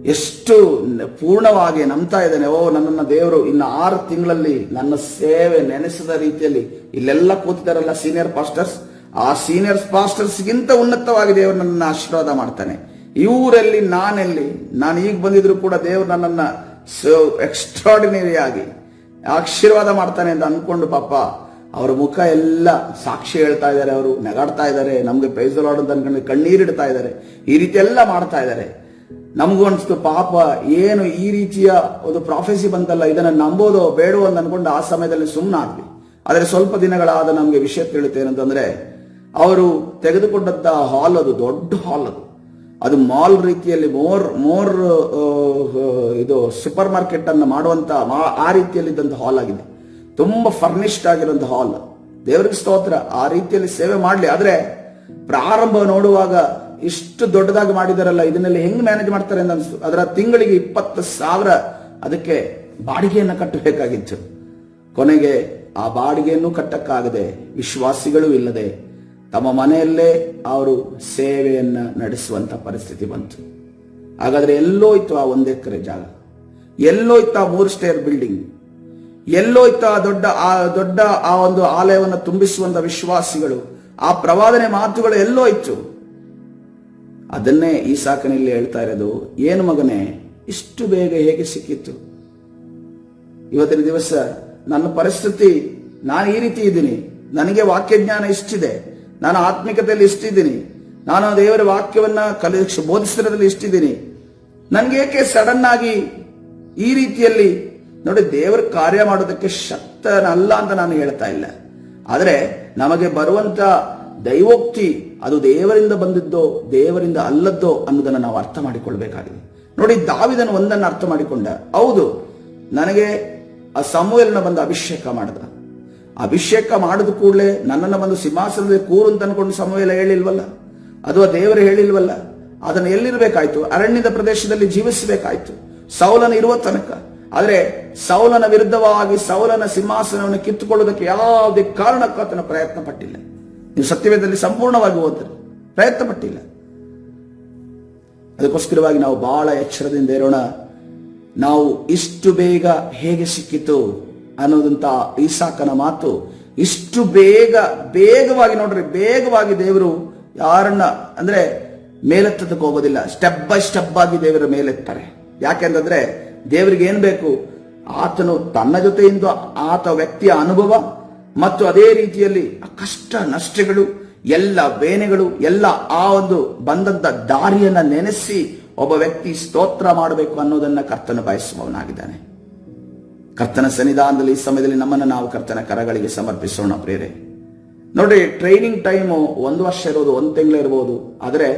[SPEAKER 1] ಎಷ್ಟು ಪೂರ್ಣವಾಗಿ ನಂಬ್ತಾ ಇದ್ದಾನೆ. ನನ್ನನ್ನ ದೇವರು ಇನ್ನು 6 ತಿಂಗಳಲ್ಲಿ ನನ್ನ ಸೇವೆ ನೆನೆಸಿದ ರೀತಿಯಲ್ಲಿ, ಇಲ್ಲೆಲ್ಲ ಕೂತಿದಾರಲ್ಲ ಸೀನಿಯರ್ ಪಾಸ್ಟರ್ಸ್, ಆ ಸೀನಿಯರ್ ಪಾಸ್ಟರ್ಸ್ಗಿಂತ ಉನ್ನತವಾಗಿ ದೇವರು ನನ್ನನ್ನು ಆಶೀರ್ವಾದ ಮಾಡ್ತಾನೆ. ಇವರಲ್ಲಿ ನಾನು ಈಗ ಬಂದಿದ್ರು ಕೂಡ ದೇವರು ನನ್ನನ್ನ ಎಕ್ಸ್ಟ್ರಾರ್ಡಿನರಿ ಆಗಿ ಆಶೀರ್ವಾದ ಮಾಡ್ತಾನೆ ಅಂತ ಅನ್ಕೊಂಡು ಪಾಪ ಅವರ ಮುಖ ಎಲ್ಲ ಸಾಕ್ಷಿ ಹೇಳ್ತಾ ಇದ್ದಾರೆ. ಅವರು ನೆಗಾಡ್ತಾ ಇದ್ದಾರೆ, ನಮ್ಗೆ ಪ್ರೈಸ್ ದಿ ಲಾರ್ಡ್ ಅಂತ ಅನ್ಕೊಂಡು ಕಣ್ಣೀರಿಡ್ತಾ ಇದ್ದಾರೆ. ಈ ರೀತಿ ಎಲ್ಲ ಮಾಡ್ತಾ ಇದ್ದಾರೆ. ನಮಗೂ ಅನ್ಸ್ತು, ಪಾಪ ಏನು ಈ ರೀತಿಯ ಒಂದು ಪ್ರಾಫೆಸಿ ಬಂತಲ್ಲ, ಇದನ್ನ ನಂಬೋದೋ ಬೇಡೋ ಅಂತ ಅನ್ಕೊಂಡು ಆ ಸಮಯದಲ್ಲಿ ಸುಮ್ಮನಾದ್ವಿ. ಆದರೆ ಸ್ವಲ್ಪ ದಿನಗಳಾದ ನಮ್ಗೆ ವಿಷಯ ತಿಳಿತೇನಂತಂದ್ರೆ, ಅವರು ತೆಗೆದುಕೊಂಡಂತ ಹಾಲ್, ಅದು ದೊಡ್ಡ ಹಾಲ್, ಅದು ಮಾಲ್ ರೀತಿಯಲ್ಲಿ ಮೋರ್ ಇದು ಸೂಪರ್ ಮಾರ್ಕೆಟ್ ಅನ್ನು ಮಾಡುವಂತ ಆ ರೀತಿಯಲ್ಲಿದ್ದಂತ ಹಾಲ್ ಆಗಿದೆ. ತುಂಬಾ ಫರ್ನಿಶ್ಡ್ ಆಗಿರುವಂತ ಹಾಲ್. ದೇವರಿಗೆ ಸ್ತೋತ್ರ, ಆ ರೀತಿಯಲ್ಲಿ ಸೇವೆ ಮಾಡ್ಲಿ. ಆದ್ರೆ ಪ್ರಾರಂಭ ನೋಡುವಾಗ ಇಷ್ಟು ದೊಡ್ಡದಾಗಿ ಮಾಡಿದಾರಲ್ಲ, ಇದನ್ನೆಲ್ಲ ಹೆಂಗ್ ಮ್ಯಾನೇಜ್ ಮಾಡ್ತಾರೆ ಅಂತ ಅನ್ಸ್ತು. ಅದರ ತಿಂಗಳಿಗೆ 20,000 ಅದಕ್ಕೆ ಬಾಡಿಗೆಯನ್ನ ಕಟ್ಟಬೇಕಾಗಿತ್ತು. ಕೊನೆಗೆ ಆ ಬಾಡಿಗೆಯನ್ನು ಕಟ್ಟಕ್ಕಾಗದೆ, ವಿಶ್ವಾಸಿಗಳು ಇಲ್ಲದೆ ತಮ್ಮ ಮನೆಯಲ್ಲೇ ಅವರು ಸೇವೆಯನ್ನ ನಡೆಸುವಂತ ಪರಿಸ್ಥಿತಿ ಬಂತು. ಹಾಗಾದ್ರೆ ಎಲ್ಲೋಯ್ತು ಆ 1 ಎಕರೆ ಜಾಗ? ಎಲ್ಲೋಯ್ತು ಆ 3 ಸ್ಟೇರ್ ಬಿಲ್ಡಿಂಗ್? ಎಲ್ಲೋಯ್ತು ದೊಡ್ಡ ಆ ಒಂದು ಆಲಯವನ್ನು ತುಂಬಿಸುವಂತ ವಿಶ್ವಾಸಿಗಳು? ಆ ಪ್ರವಾದನೆ ಮಾತುಗಳು ಎಲ್ಲೋಯ್ತು? ಅದನ್ನೇ ಈ ಸಾಕನಲ್ಲಿ ಹೇಳ್ತಾ ಇರೋದು. ಏನು ಮಗನೇ, ಇಷ್ಟು ಬೇಗ ಹೇಗೆ ಸಿಕ್ಕಿತ್ತು? ಇವತ್ತಿನ ದಿವಸ ನನ್ನ ಪರಿಸ್ಥಿತಿ ನಾನು ಈ ರೀತಿ ಇದ್ದೀನಿ, ನನಗೆ ವಾಕ್ಯ ಜ್ಞಾನ ಇಷ್ಟಿದೆ, ನಾನು ಆತ್ಮಿಕತೆಯಲ್ಲಿ ಇಷ್ಟಿದ್ದೀನಿ, ನಾನು ದೇವರ ವಾಕ್ಯವನ್ನ ಬೋಧಿಸಿರೋದ್ರಲ್ಲಿ ಇಷ್ಟಿದ್ದೀನಿ, ನನಗೆ ಏಕೆ ಸಡನ್ ಆಗಿ ಈ ರೀತಿಯಲ್ಲಿ ನೋಡಿ, ದೇವರ ಕಾರ್ಯ ಮಾಡೋದಕ್ಕೆ ಶಕ್ತನಲ್ಲ ಅಂತ ನಾನು ಹೇಳ್ತಾ ಇಲ್ಲ. ಆದರೆ ನಮಗೆ ಬರುವಂತ ದೈವೋಕ್ತಿ ಅದು ದೇವರಿಂದ ಬಂದಿದ್ದೋ ದೇವರಿಂದ ಅಲ್ಲದ್ದೋ ಅನ್ನೋದನ್ನ ನಾವು ಅರ್ಥ ಮಾಡಿಕೊಳ್ಬೇಕಾಗಿದೆ. ನೋಡಿ, ದಾವಿದನು ಒಂದನ್ನು ಅರ್ಥ ಮಾಡಿಕೊಂಡ, ಹೌದು ನನಗೆ ಆ ಸಮುವೇಲನ ಬಂದು ಅಭಿಷೇಕ ಮಾಡಿದ, ಅಭಿಷೇಕ ಮಾಡಿದ ಕೂಡಲೇ ನನ್ನನ್ನು ಬಂದು ಸಿಂಹಾಸನದಲ್ಲಿ ಕೂರು ಅಂತ ಅನ್ಕೊಂಡು ಸಮುವೇಲ ಹೇಳಿಲ್ವಲ್ಲ, ಅಥವಾ ದೇವರು ಹೇಳಿಲ್ವಲ್ಲ, ಅದನ್ನು ಎಲ್ಲಿರ್ಬೇಕಾಯ್ತು? ಅರಣ್ಯದ ಪ್ರದೇಶದಲ್ಲಿ ಜೀವಿಸಬೇಕಾಯ್ತು ಸೌಲನ ಇರುವ ತನಕ. ಆದರೆ ಸೌಲನ ವಿರುದ್ಧವಾಗಿ ಸೌಲನ ಸಿಂಹಾಸನವನ್ನು ಕಿತ್ತುಕೊಳ್ಳುವುದಕ್ಕೆ ಯಾವುದೇ ಕಾರಣಕ್ಕೂ ಆತನ ಪ್ರಯತ್ನ ಪಟ್ಟಿಲ್ಲ. ನೀವು ಸತ್ಯವೇದದಲ್ಲಿ ಸಂಪೂರ್ಣವಾಗಿ ಓದಿದ್ರೆ ಪ್ರಯತ್ನ ಪಟ್ಟಿಲ್ಲ. ಅದಕ್ಕೋಸ್ಕರವಾಗಿ ನಾವು ಬಹಳ ಎಚ್ಚರದಿಂದ ಇರೋಣ. ನಾವು ಇಷ್ಟು ಬೇಗ ಹೇಗೆ ಸಿಕ್ಕಿತು ಅನ್ನೋದಂತ ಈಸಾಕನ ಮಾತು, ಇಷ್ಟು ಬೇಗವಾಗಿ ನೋಡ್ರಿ, ಬೇಗವಾಗಿ ದೇವರು ಯಾರನ್ನ ಅಂದ್ರೆ ಮೇಲೆತ್ತದಕ್ಕೆ ಹೋಗೋದಿಲ್ಲ, ಸ್ಟೆಪ್ ಬೈ ಸ್ಟೆಪ್ ಆಗಿ ದೇವರ ಮೇಲೆತ್ತಾರೆ. ಯಾಕೆಂತಂದ್ರೆ ದೇವರಿಗೆ ಏನ್ ಬೇಕು? ಆತನು ತನ್ನ ಜೊತೆಯಿಂದ ಆತ ವ್ಯಕ್ತಿಯ ಅನುಭವ ಮತ್ತು ಅದೇ ರೀತಿಯಲ್ಲಿ ಕಷ್ಟ ನಷ್ಟಗಳು, ಎಲ್ಲ ಬೇನೆಗಳು, ಎಲ್ಲ ಆ ಒಂದು ಬಂದಂತ ದಾರಿಯನ್ನ ನೆನೆಸಿ ಒಬ್ಬ ವ್ಯಕ್ತಿ ಸ್ತೋತ್ರ ಮಾಡಬೇಕು ಅನ್ನೋದನ್ನ ಕರ್ತನ ಬಯಸುವವನಾಗಿದ್ದಾನೆ. ಕರ್ತನ ಸನ್ನಿಧಾನದಲ್ಲಿ ಈ ಸಮಯದಲ್ಲಿ ನಮ್ಮನ್ನು ನಾವು ಕರ್ತನ ಕರಗಳಿಗೆ ಸಮರ್ಪಿಸೋಣ ಪ್ರೇರೆ. ನೋಡ್ರಿ, ಟ್ರೈನಿಂಗ್ ಟೈಮು 1 ವರ್ಷ ಇರೋದು, 1 ತಿಂಗಳು ಇರ್ಬೋದು, ಆದರೆ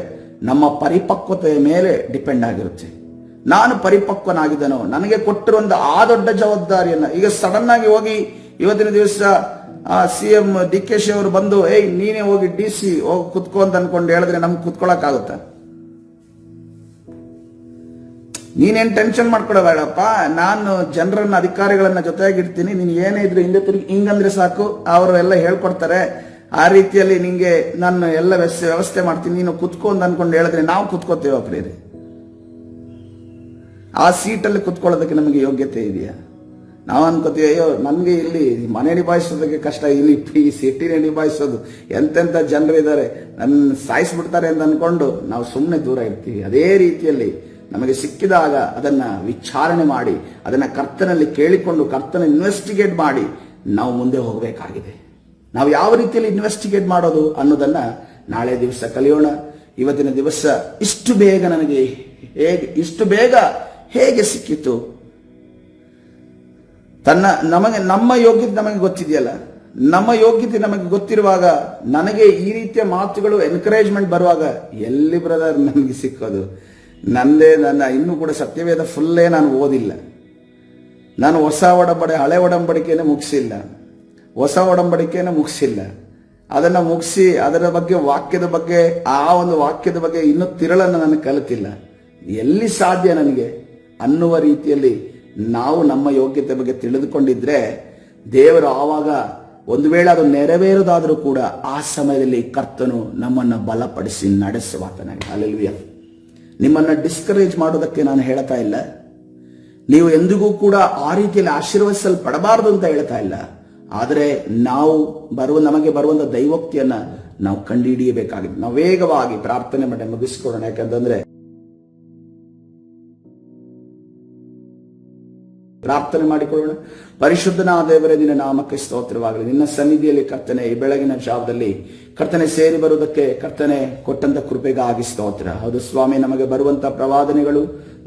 [SPEAKER 1] ನಮ್ಮ ಪರಿಪಕ್ವತೆಯ ಮೇಲೆ ಡಿಪೆಂಡ್ ಆಗಿರುತ್ತೆ. ನಾನು ಪರಿಪಕ್ವನಾಗಿದ್ದನೋ, ನನಗೆ ಕೊಟ್ಟಿರುವಂತ ಆ ದೊಡ್ಡ ಜವಾಬ್ದಾರಿಯನ್ನ ಈಗ ಸಡನ್ ಆಗಿ ಹೋಗಿ ಇವತ್ತಿನ ದಿವಸ CM DK ಅವರು ಬಂದು ನೀನೇ ಹೋಗಿ DC ಹೋಗಿ ಕುತ್ಕೋ ಅಂತ ಅನ್ಕೊಂಡು ಹೇಳಿದ್ರೆ ನಮ್ಗೆ ಕುತ್ಕೊಳಕ್ ಆಗುತ್ತಾ? ನೀನೇನ್ ಟೆನ್ಷನ್ ಮಾಡ್ಕೊಡಬೇಡಪ್ಪ, ನಾನು ಜನರನ್ನ ಅಧಿಕಾರಿಗಳನ್ನ ಜೊತೆಯಾಗಿರ್ತೀನಿ, ನೀನ್ ಏನೇ ಇದ್ರು ಹಿಂದೆ ತಿರುಗಿ ಹಿಂಗಂದ್ರೆ ಸಾಕು, ಅವರು ಎಲ್ಲ ಹೇಳ್ಕೊಡ್ತಾರೆ, ಆ ರೀತಿಯಲ್ಲಿ ನಿಂಗೆ ನಾನು ಎಲ್ಲ ವ್ಯವಸ್ಥೆ ಮಾಡ್ತೀನಿ, ನೀನು ಕುತ್ಕೋ ಅಂತ ಅನ್ಕೊಂಡು ಹೇಳಿದ್ರೆ ನಾವು ಕುತ್ಕೋತೇವ ಪ್ರೇರಿ? ಆ ಸೀಟಲ್ಲಿ ಕುತ್ಕೊಳ್ಳೋದಕ್ಕೆ ನಮಗೆ ಯೋಗ್ಯತೆ ಇದೆಯಾ? ನಾವು ಅನ್ಕೋತೀವಿ, ಅಯ್ಯೋ ನನ್ಗೆ ಇಲ್ಲಿ ಮನೆ ನಿಭಾಯಿಸೋದಕ್ಕೆ ಕಷ್ಟ, ಇಲ್ಲಿ ಈ ಸಿಟಿನೇ ನಿಭಾಯಿಸೋದು, ಎಂತೆಂಥ ಜನರು ಇದ್ದಾರೆ, ನನ್ನ ಸಾಯಿಸ್ಬಿಡ್ತಾರೆ ಅಂತ ಅನ್ಕೊಂಡು ನಾವು ಸುಮ್ಮನೆ ದೂರ ಇರ್ತೀವಿ. ಅದೇ ರೀತಿಯಲ್ಲಿ ನಮಗೆ ಸಿಕ್ಕಿದಾಗ ಅದನ್ನ ವಿಚಾರಣೆ ಮಾಡಿ, ಅದನ್ನ ಕರ್ತನಲ್ಲಿ ಕೇಳಿಕೊಂಡು, ಕರ್ತನ ಇನ್ವೆಸ್ಟಿಗೇಟ್ ಮಾಡಿ ನಾವು ಮುಂದೆ ಹೋಗಬೇಕಾಗಿದೆ. ನಾವು ಯಾವ ರೀತಿಯಲ್ಲಿ ಇನ್ವೆಸ್ಟಿಗೇಟ್ ಮಾಡೋದು ಅನ್ನೋದನ್ನ ನಾಳೆ ದಿವಸ ಕಲಿಯೋಣ. ಇವತ್ತಿನ ದಿವಸ ಇಷ್ಟು ಬೇಗ ನನಗೆ ಇಷ್ಟು ಬೇಗ ಹೇಗೆ ಸಿಕ್ಕಿತು? ನಮ್ಮ ಯೋಗ್ಯತೆ ನಮಗೆ ಗೊತ್ತಿದೆಯಲ್ಲ, ನಮ್ಮ ಯೋಗ್ಯತೆ ನಮಗೆ ಗೊತ್ತಿರುವಾಗ ನನಗೆ ಈ ರೀತಿಯ ಮಾತುಗಳು ಎನ್ಕರೇಜ್ಮೆಂಟ್ ಬರುವಾಗ ಎಲ್ಲಿ ಬ್ರದರ್ ನನಗೆ ಸಿಕ್ಕೋದು? ನನ್ನ ಇನ್ನೂ ಕೂಡ ಸತ್ಯವೇದ ಫುಲ್ಲೇ ನಾನು ಓದಿಲ್ಲ. ನಾನು ಹೊಸ ಒಡಂಬಡಿಕೆ ಹಳೆ ಒಡಂಬಡಿಕೆಯನ್ನು ಮುಗಿಸಿಲ್ಲ, ಹೊಸ ಒಡಂಬಡಿಕೆಯನ್ನು ಮುಗಿಸಿಲ್ಲ. ಅದನ್ನ ಮುಗಿಸಿ ಅದರ ಬಗ್ಗೆ ವಾಕ್ಯದ ಬಗ್ಗೆ ಆ ಒಂದು ವಾಕ್ಯದ ಬಗ್ಗೆ ಇನ್ನೂ ತಿರಳನ್ನು ನಾನು ಕಲಿತಿಲ್ಲ. ಎಲ್ಲಿ ಸಾಧ್ಯ ನನಗೆ ಅನ್ನುವ ರೀತಿಯಲ್ಲಿ ನಾವು ನಮ್ಮ ಯೋಗ್ಯತೆ ಬಗ್ಗೆ ತಿಳಿದುಕೊಂಡಿದ್ರೆ ದೇವರು ಆವಾಗ ಒಂದು ವೇಳೆ ಅದು ನೆರವೇರೋದಾದರೂ ಕೂಡ ಆ ಸಮಯದಲ್ಲಿ ಕರ್ತನು ನಮ್ಮನ್ನ ಬಲಪಡಿಸಿ ನಡೆಸುವಾತನಾಗಿ. ಹಲ್ಲೆಲೂಯಾ. ನಿಮ್ಮನ್ನ ಡಿಸ್ಕರೇಜ್ ಮಾಡೋದಕ್ಕೆ ನಾನು ಹೇಳ್ತಾ ಇಲ್ಲ, ನೀವು ಎಂದಿಗೂ ಕೂಡ ಆ ರೀತಿಯಲ್ಲಿ ಆಶೀರ್ವದಿಸಲ್ಪಡಬಾರದು ಅಂತ ಹೇಳ್ತಾ ಇಲ್ಲ. ಆದರೆ ನಾವು ನಮಗೆ ಬರುವಂತ ದೈವೋಕ್ತಿಯನ್ನ ನಾವು ಕಂಡುಹಿಡಿಯಬೇಕಾಗಿದೆ. ನಾವು ವೇಗವಾಗಿ ಪ್ರಾರ್ಥನೆ ಮಾಡಿ ಮುಗಿಸ್ಕೊಳ್ಳೋಣ. ಯಾಕಂತಂದ್ರೆ ಪ್ರಾರ್ಥನೆ ಮಾಡಿಕೊಳ್ಳೋಣ. ಪರಿಶುದ್ಧನಾದ ದೇವರೇ, ನಿನ್ನ ನಾಮಕ್ಕೆ ಸ್ತೋತ್ರವಾಗಲಿ. ನಿನ್ನ ಸನ್ನಿಧಿಯಲ್ಲಿ ಕರ್ತನೆ ಈ ಬೆಳಗಿನ ಜಾವದಲ್ಲಿ ಕರ್ತನೆ ಸೇರಿ ಬರುವುದಕ್ಕೆ ಕರ್ತನೆ ಕೊಟ್ಟಂತ ಕೃಪೆಗಾಗಿ ಸ್ತೋತ್ರ. ಹೌದು ಸ್ವಾಮಿ, ನಮಗೆ ಬರುವಂತ ಪ್ರವಾದನೆಗಳು,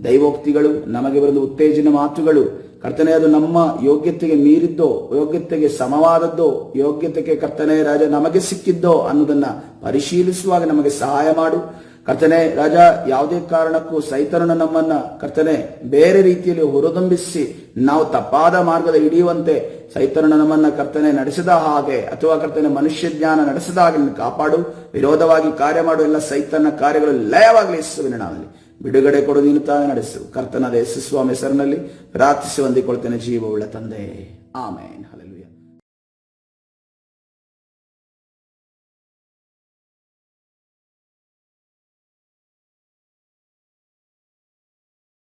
[SPEAKER 1] ದೈವೋಕ್ತಿಗಳು, ನಮಗೆ ಬರುವ ಉತ್ತೇಜನ ಮಾತುಗಳು ಕರ್ತನೆ ಅದು ನಮ್ಮ ಯೋಗ್ಯತೆಗೆ ಮೀರಿದ್ದೋ, ಯೋಗ್ಯತೆಗೆ ಸಮವಾದದ್ದೋ, ಯೋಗ್ಯತೆಗೆ ಕರ್ತನೆ ರಾಜ ನಮಗೆ ಸಿಕ್ಕಿದ್ದೋ ಅನ್ನೋದನ್ನ ಪರಿಶೀಲಿಸುವಾಗ ನಮಗೆ ಸಹಾಯ ಮಾಡು ಕರ್ತನೆ ರಾಜ. ಯಾವುದೇ ಕಾರಣಕ್ಕೂ ಸೈತಾನನ ನಮ್ಮನ್ನ ಕರ್ತನೆ ಬೇರೆ ರೀತಿಯಲ್ಲಿ ಹೊರದಂಬಿಸಿ ನಾವು ತಪ್ಪಾದ ಮಾರ್ಗದ ಹಿಡಿಯುವಂತೆ ಸೈತಾನನ ನಮ್ಮನ್ನ ಕರ್ತನೆ ನಡೆಸಿದ ಹಾಗೆ ಅಥವಾ ಕರ್ತನೆ ಮನುಷ್ಯ ಜ್ಞಾನ ನಡೆಸಿದ ಹಾಗೆ ಕಾಪಾಡು. ವಿರೋಧವಾಗಿ ಕಾರ್ಯ ಮಾಡು ಎಲ್ಲ ಸೈತಾನ ಕಾರ್ಯಗಳು ಲಯವಾಗಲಿ ಯೇಸುವಿನ ನಾಮದಲ್ಲಿ. ಬಿಡುಗಡೆ ಕೊಡು, ನೀನು ತಾನೇ ನಡೆಸು. ಕರ್ತನಾದ ಯೇಸು ಸ್ವಾಮಿ ಹೆಸರಿನಲ್ಲಿ ಪ್ರಾರ್ಥಿಸಿ ಹೊಂದಿಕೊಳ್ತೇನೆ ಜೀವವುಳ್ಳ ತಂದೆ, ಆಮೇನ್. ಹಲ್ಲೆಲೂಯಾ.